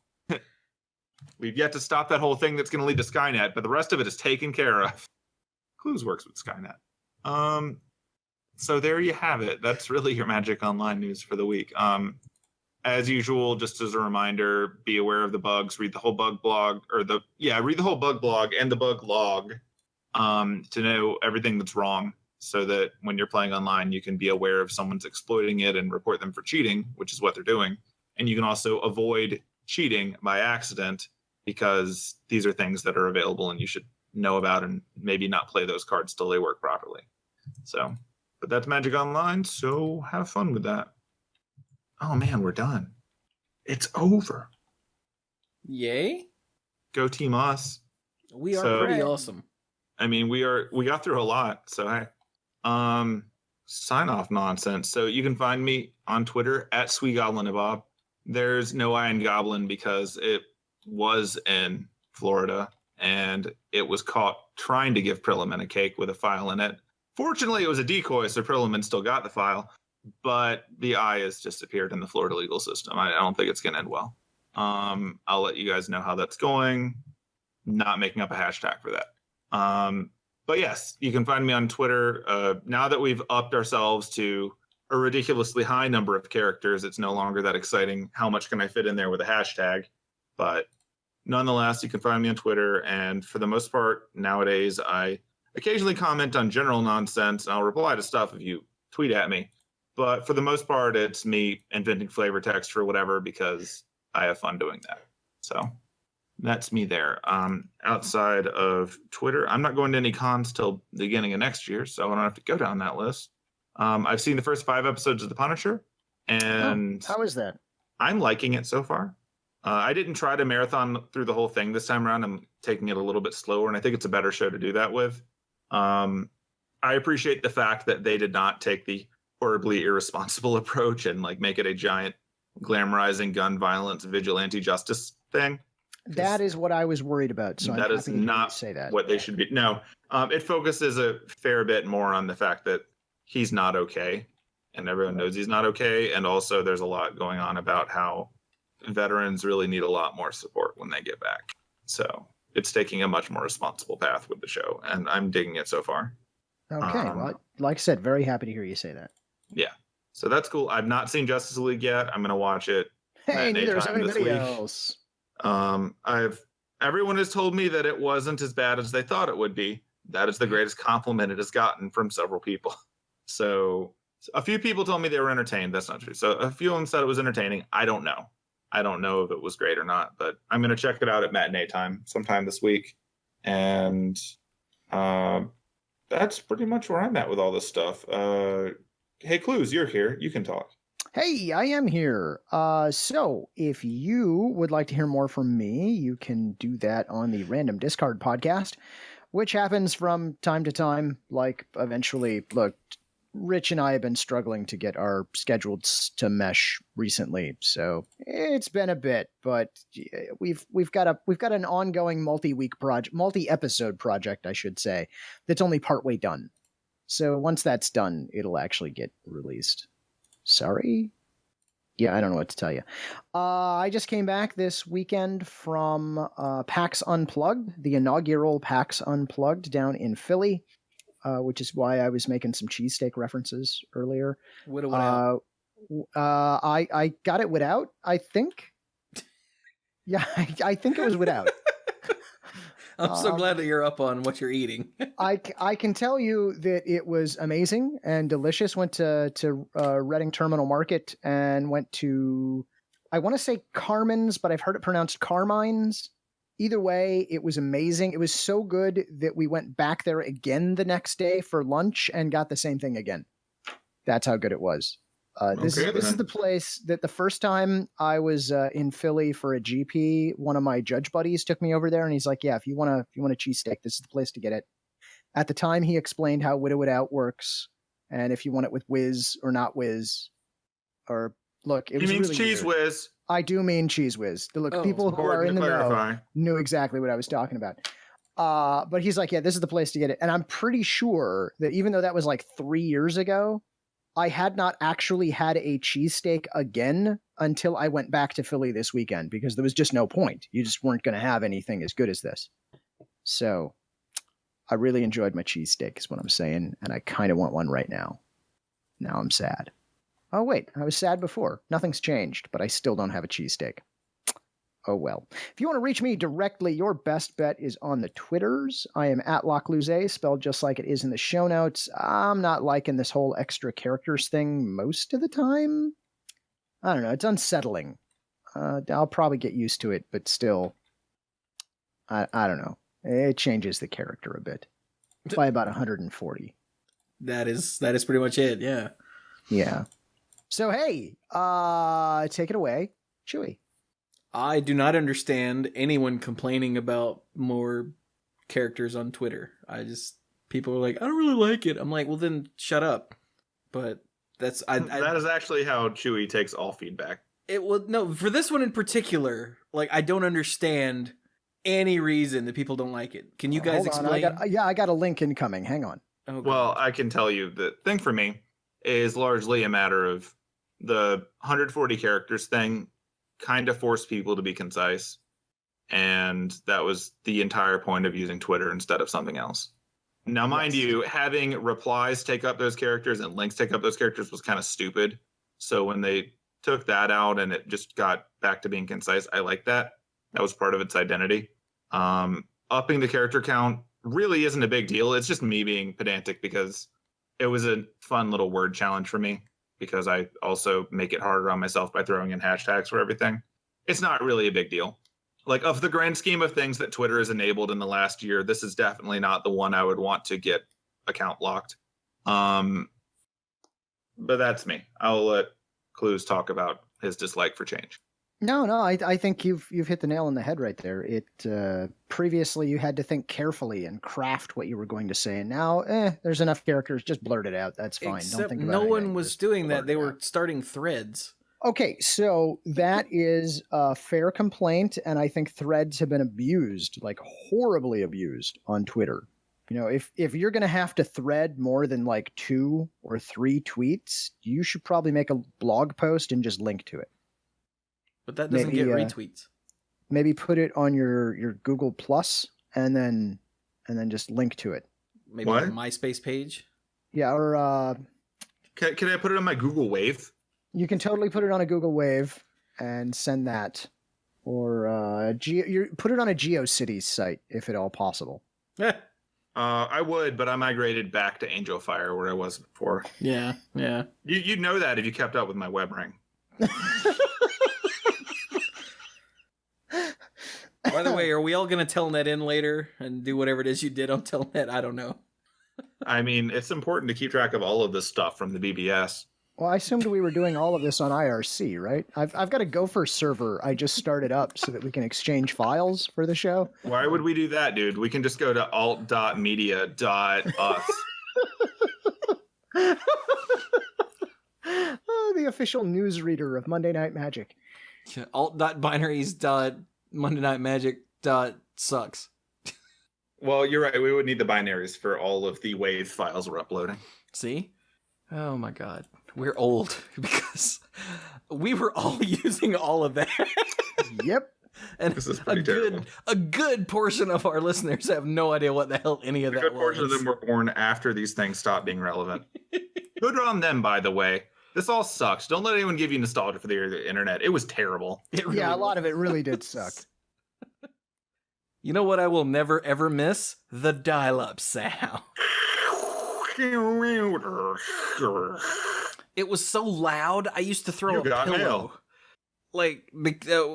We've yet to stop that whole thing that's going to lead to Skynet, but the rest of it is taken care of. Cluze works with Skynet. So there you have it. That's really your Magic Online news for the week. As usual, just as a reminder, be aware of the bugs. Read the whole bug blog, read the whole bug blog and the bug log to know everything that's wrong, so that when you're playing online, you can be aware if someone's exploiting it and report them for cheating, which is what they're doing. And you can also avoid cheating by accident, because these are things that are available and you should know about and maybe not play those cards till they work properly. So, but that's Magic Online, so have fun with that. Oh man, we're done. It's over. Yay? Go Team Us. We are pretty awesome. I mean, we got through a lot, so hey. Sign off nonsense. So you can find me on Twitter at SweeGoblinAbob. There's no Iron Goblin because it was in Florida and it was caught trying to give Prilliman a cake with a file in it. Fortunately, it was a decoy, so Prilliman still got the file, but the eye has disappeared in the Florida legal system. I don't think it's going to end well. I'll let you guys know how that's going. Not making up a hashtag for that. But yes, you can find me on Twitter. Now that we've upped ourselves to a ridiculously high number of characters, it's no longer that exciting. How much can I fit in there with a hashtag? But nonetheless, you can find me on Twitter. And for the most part, nowadays, I occasionally comment on general nonsense. And I'll reply to stuff if you tweet at me. But for the most part, it's me inventing flavor text for whatever because I have fun doing that. So that's me there. Outside of Twitter, I'm not going to any cons till the beginning of next year, so I don't have to go down that list. I've seen the first 5 episodes of The Punisher, and how is that? I'm liking it so far. I didn't try to marathon through the whole thing this time around. I'm taking it a little bit slower, and I think it's a better show to do that with. I appreciate the fact that they did not take the horribly irresponsible approach and like make it a giant glamorizing gun violence vigilante justice thing. That is what I was worried about. So that I'm is happy to hear you not say that. what they should be. No, it focuses a fair bit more on the fact that he's not okay, and everyone knows he's not okay. And also, there's a lot going on about how veterans really need a lot more support when they get back. So it's taking a much more responsible path with the show, and I'm digging it so far. Okay, well, like I said, very happy to hear you say that. Yeah, so that's cool. I've not seen Justice League yet. I'm gonna watch it. Hey, neither is time this anybody week. else. Everyone has told me that it wasn't as bad as they thought it would be. That is the greatest compliment it has gotten from several people. So a few people told me they were entertained. That's not true. So a few of them said it was entertaining. I don't know. I don't know if it was great or not, but I'm going to check it out at matinee time sometime this week. And that's pretty much where I'm at with all this stuff. Hey, Cluze, you're here. You can talk. Hey, I am here. So if you would like to hear more from me, you can do that on the Random Discard podcast, which happens from time to time. Like eventually, look, Rich and I have been struggling to get our schedules to mesh recently, so it's been a bit, but we've got an ongoing multi-episode project, I should say, that's only partway done. So once that's done, it'll actually get released. Sorry? Yeah, I don't know what to tell you. I just came back this weekend from PAX Unplugged, the inaugural PAX Unplugged down in Philly, which is why I was making some cheesesteak references earlier. Widow I got it without, I think. Yeah, I think it was without. I'm so glad that you're up on what you're eating. I can tell you that it was amazing and delicious. Went to Reading Terminal Market and went to, I want to say Carmen's, but I've heard it pronounced Carmine's. Either way, it was amazing. It was so good that we went back there again the next day for lunch and got the same thing again. That's how good it was. This is the place that the first time I was in Philly for a GP, one of my judge buddies took me over there, and he's like, "Yeah, if you want a cheesesteak, this is the place to get it." At the time, he explained how Widow It Out works, and if you want it with whiz or not whiz, or look, it was He means really cheese weird. whiz. I do mean cheese whiz. Look, people who are in the know knew exactly what I was talking about. But he's like, "Yeah, this is the place to get it," and I'm pretty sure that even though that was like 3 years ago, I had not actually had a cheesesteak again until I went back to Philly this weekend, because there was just no point. You just weren't going to have anything as good as this. So I really enjoyed my cheesesteak is what I'm saying, and I kind of want one right now. Now I'm sad. Oh, wait, I was sad before. Nothing's changed, but I still don't have a cheesesteak. Oh, well. If you want to reach me directly, your best bet is on the Twitters. I am at Lacluyze, spelled just like it is in the show notes. I'm not liking this whole extra characters thing most of the time. I don't know. It's unsettling. I'll probably get used to it, but still, I don't know. It changes the character a bit. By about 140. That is pretty much it, yeah. Yeah. So, hey, take it away, Chewie. I do not understand anyone complaining about more characters on Twitter. People are like, I don't really like it. I'm like, well, then shut up. But that is actually how Chewie takes all feedback. No, for this one in particular, like, I don't understand any reason that people don't like it. Can you guys explain? I got a link incoming. Hang on. Oh, well, I can tell you the thing for me is largely a matter of the 140 characters thing kind of forced people to be concise. And that was the entire point of using Twitter instead of something else. Now, mind you, having replies take up those characters and links take up those characters was kind of stupid. So when they took that out and it just got back to being concise, I like that. That was part of its identity. Upping the character count really isn't a big deal. It's just me being pedantic because it was a fun little word challenge for me, because I also make it harder on myself by throwing in hashtags for everything. It's not really a big deal. Like, of the grand scheme of things that Twitter has enabled in the last year, this is definitely not the one I would want to get account locked. But that's me. I'll let Cluze talk about his dislike for change. No, I think you've hit the nail on the head right there. It previously you had to think carefully and craft what you were going to say, and now there's enough characters, just blurt it out. That's fine. Don't Except think about no anything. one was Just doing that. blurt They it were out. starting threads. Okay, so that is a fair complaint, and I think threads have been abused, like horribly abused on Twitter. You know, if you're going to have to thread more than like 2 or 3 tweets, you should probably make a blog post and just link to it. But that doesn't Maybe, get retweets. Maybe put it on your Google Plus and then just link to it. Maybe What? a MySpace page. Yeah, or Can I put it on my Google Wave? you can totally put it on a Google Wave and send that, or put it on a GeoCities site if at all possible. I would, but I migrated back to Angel Fire where I was before. Yeah. You'd know that if you kept up with my web ring. By the way, are we all going to Telnet in later and do whatever it is you did on Telnet? I don't know. I mean, it's important to keep track of all of this stuff from the BBS. Well, I assumed we were doing all of this on IRC, right? I've got a Gopher server I just started up so that we can exchange files for the show. Why would we do that, dude? We can just go to alt.media.us. Oh, the official newsreader of Monday Night Magic. alt.binaries.mondaynightmagic.sucks. Well, you're right. We would need the binaries for all of the wave files we're uploading. See? Oh my god. We're old because we were all using all of that. Yep. And This is pretty terrible. a good portion of our listeners have no idea what the hell any of A that good was. portion of them were born after these things stopped being relevant. Good on them, by the way. This all sucks. Don't let anyone give you nostalgia for the internet. It was terrible. It really Yeah, a lot was. of it really did suck. You know what I will never ever miss? The dial-up sound. It was so loud. I used to throw You a got pillow. mail. Like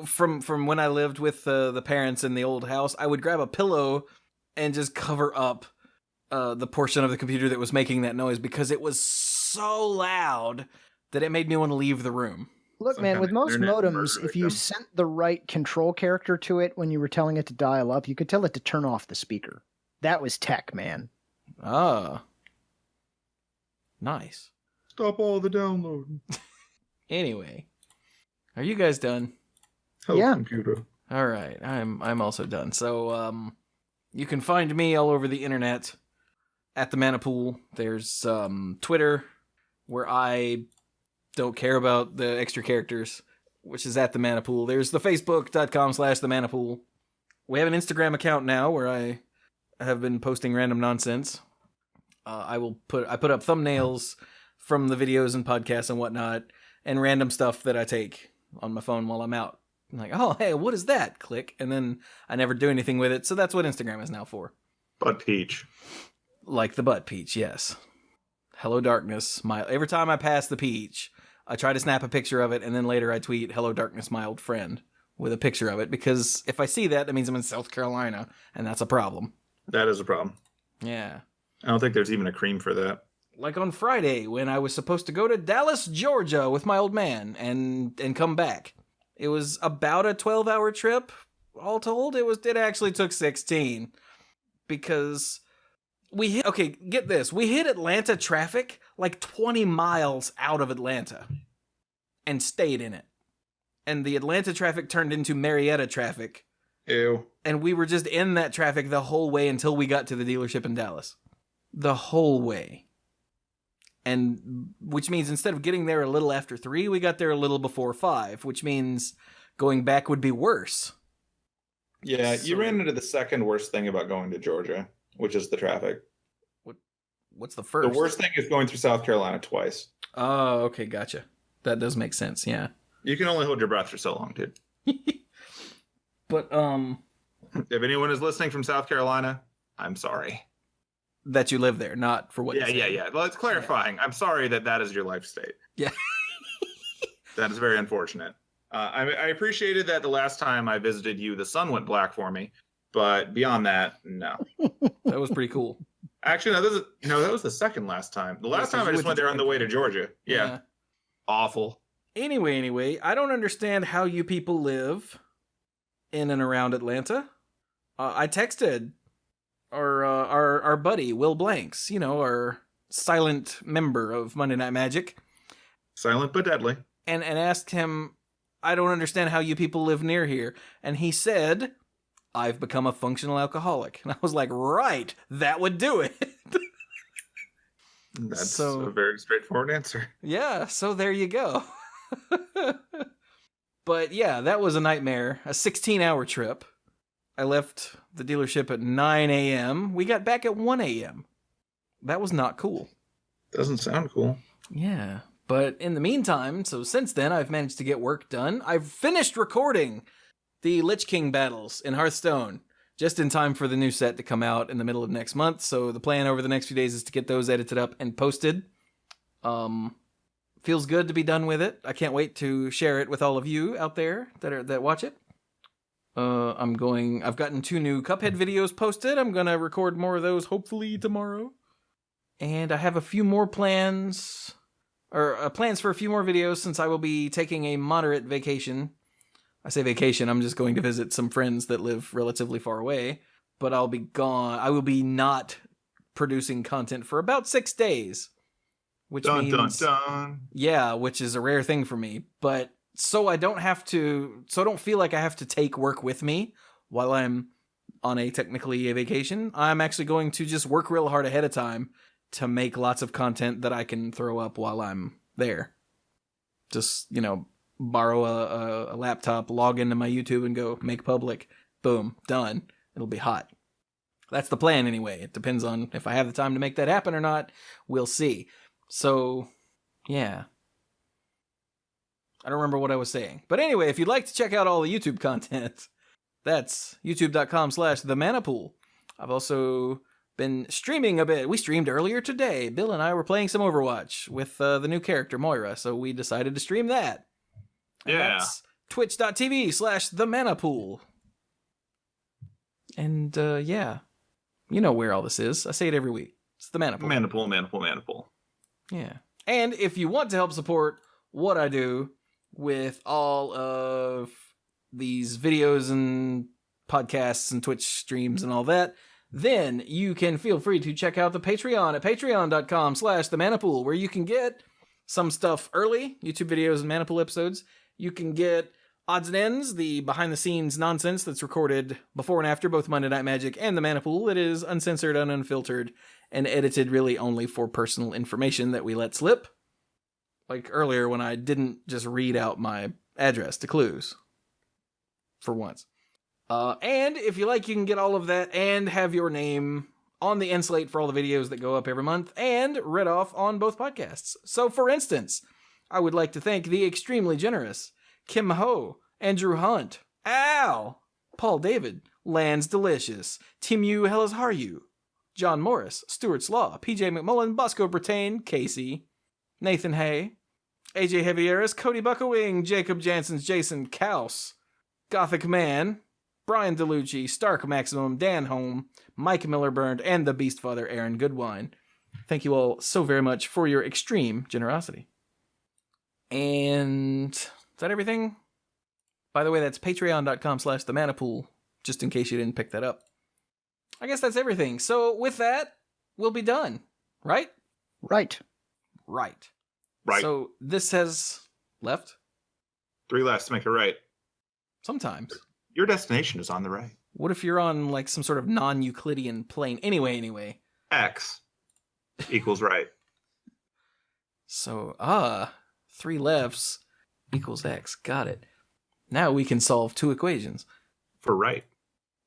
from when I lived with the parents in the old house, I would grab a pillow and just cover up the portion of the computer that was making that noise because it was so loud that it made me want to leave the room. Look, Some man, kind with of most internet modems, murder if you victim. sent the right control character to it when you were telling it to dial up, you could tell it to turn off the speaker. That was tech, man. Ah. Nice. Stop all the downloading. Anyway, are you guys done? Help, Yeah. computer. All right, I'm also done. So you can find me all over the internet at the Mana Pool. There's Twitter where I don't care about the extra characters, which is at the Mana Pool. There's the Facebook.com/the Mana Pool. We have an Instagram account now where I have been posting random nonsense. I put up thumbnails from the videos and podcasts and whatnot, and random stuff that I take on my phone while I'm out. I'm like, oh, hey, what is that? Click. And then I never do anything with it. So that's what Instagram is now for. But Peach. Like the butt peach, yes. Hello, darkness. Every time I pass the peach, I try to snap a picture of it, and then later I tweet, hello, darkness, my old friend, with a picture of it. Because if I see that, that means I'm in South Carolina, and that's a problem. That is a problem. Yeah. I don't think there's even a cream for that. Like on Friday, when I was supposed to go to Dallas, Georgia with my old man and come back. It was about a 12-hour trip, all told. It actually took 16. Because get this. We hit Atlanta traffic like 20 miles out of Atlanta and stayed in it. And the Atlanta traffic turned into Marietta traffic. Ew. And we were just in that traffic the whole way until we got to the dealership in Dallas. The whole way. And which means instead of getting there a little after 3, we got there a little before 5, which means going back would be worse. Yeah, you So- ran into the second worst thing about going to Georgia, which is the traffic. What's the first? The worst thing is going through South Carolina twice. Oh, okay, gotcha. That does make sense, yeah. You can only hold your breath for so long, dude. But, If anyone is listening from South Carolina, I'm sorry. that you live there, not for what you said. Yeah. Well, it's clarifying. I'm sorry that is your life state. Yeah. That is very unfortunate. I appreciated that the last time I visited you, the sun went black for me. But beyond that, no. That was pretty cool. Actually, that was the second last time. The last Yeah, 'cause time I you just went went to there on the way to Georgia. Yeah. Yeah. Awful. Anyway, I don't understand how you people live in and around Atlanta. I texted our buddy, Will Blanks, our silent member of Monday Night Magic. Silent but deadly. And asked him, I don't understand how you people live near here. And he said, I've become a functional alcoholic. And I was like, right, that would do it. That's a very straightforward answer. Yeah, so there you go. But yeah, that was a nightmare. A 16-hour trip. I left the dealership at 9 a.m. We got back at 1 a.m. That was not cool. Doesn't sound cool. Yeah. But in the meantime, so since then, I've managed to get work done. I've finished recording the Lich King battles in Hearthstone, just in time for the new set to come out in the middle of next month. So the plan over the next few days is to get those edited up and posted. Feels good to be done with it. I can't wait to share it with all of you out there that watch it. I've gotten 2 new Cuphead videos posted. I'm gonna record more of those hopefully tomorrow. And I have a few more plans for a few more videos since I will be taking a moderate vacation. I say vacation, I'm just going to visit some friends that live relatively far away, but I'll be gone. I will be not producing content for about 6 days, which means, yeah, which is a rare thing for me, but so I don't feel like I have to take work with me while I'm on technically a vacation. I'm actually going to just work real hard ahead of time to make lots of content that I can throw up while I'm there. Just, borrow a laptop, log into my YouTube and go make public. Boom, done. It'll be hot. That's the plan anyway. It depends on if I have the time to make that happen or not. We'll see. So, yeah. I don't remember what I was saying. But anyway, if you'd like to check out all the YouTube content, that's youtube.com/themanapool. I've also been streaming a bit. We streamed earlier today. Bill and I were playing some Overwatch with the new character, Moira, so we decided to stream that. And yeah. That's twitch.tv/themanapool. And, yeah. You know where all this is. I say it every week. It's the Manapool. Manapool. Yeah. And if you want to help support what I do with all of these videos and podcasts and Twitch streams and all that, then you can feel free to check out the Patreon at patreon.com/themanapool, where you can get some stuff early, YouTube videos and Manapool episodes. You can get Odds and Ends, the behind-the-scenes nonsense that's recorded before and after both Monday Night Magic and the Manapool. It is uncensored and unfiltered and edited really only for personal information that we let slip. Like earlier when I didn't just read out my address to Cluze. For once. And if you like, you can get all of that and have your name on the end slate for all the videos that go up every month and read off on both podcasts. So, for instance, I would like to thank the extremely generous Kim Ho, Andrew Hunt, Al, Paul David, Lands Delicious, Timu Hellas John Morris, Stuart Slaw, PJ McMullen, Bosco Brittain, Casey, Nathan Hay, AJ Javieres, Cody Buckawing, Jacob Janssens, Jason Kaus, Gothic Man, Brian DeLucci, Stark Maximum, Dan Holm, Mike Millerburned, and the Beastfather Aaron Goodwine. Thank you all so very much for your extreme generosity. And is that everything? By the way, that's patreon.com/themanapool, just in case you didn't pick that up. I guess that's everything. So with that, we'll be done. Right? Right. Right. So this has left? 3 lefts to make it right. Sometimes. Your destination is on the right. What if you're on like some sort of non-Euclidean plane? Anyway. X equals right. So, 3 lefts equals X. Got it. Now we can solve 2 equations. For right.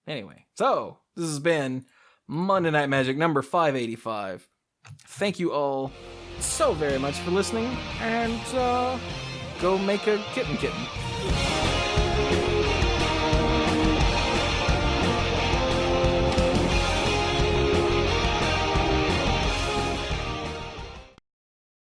Anyway, so this has been Monday Night Magic number 585. Thank you all so very much for listening, and go make a kitten.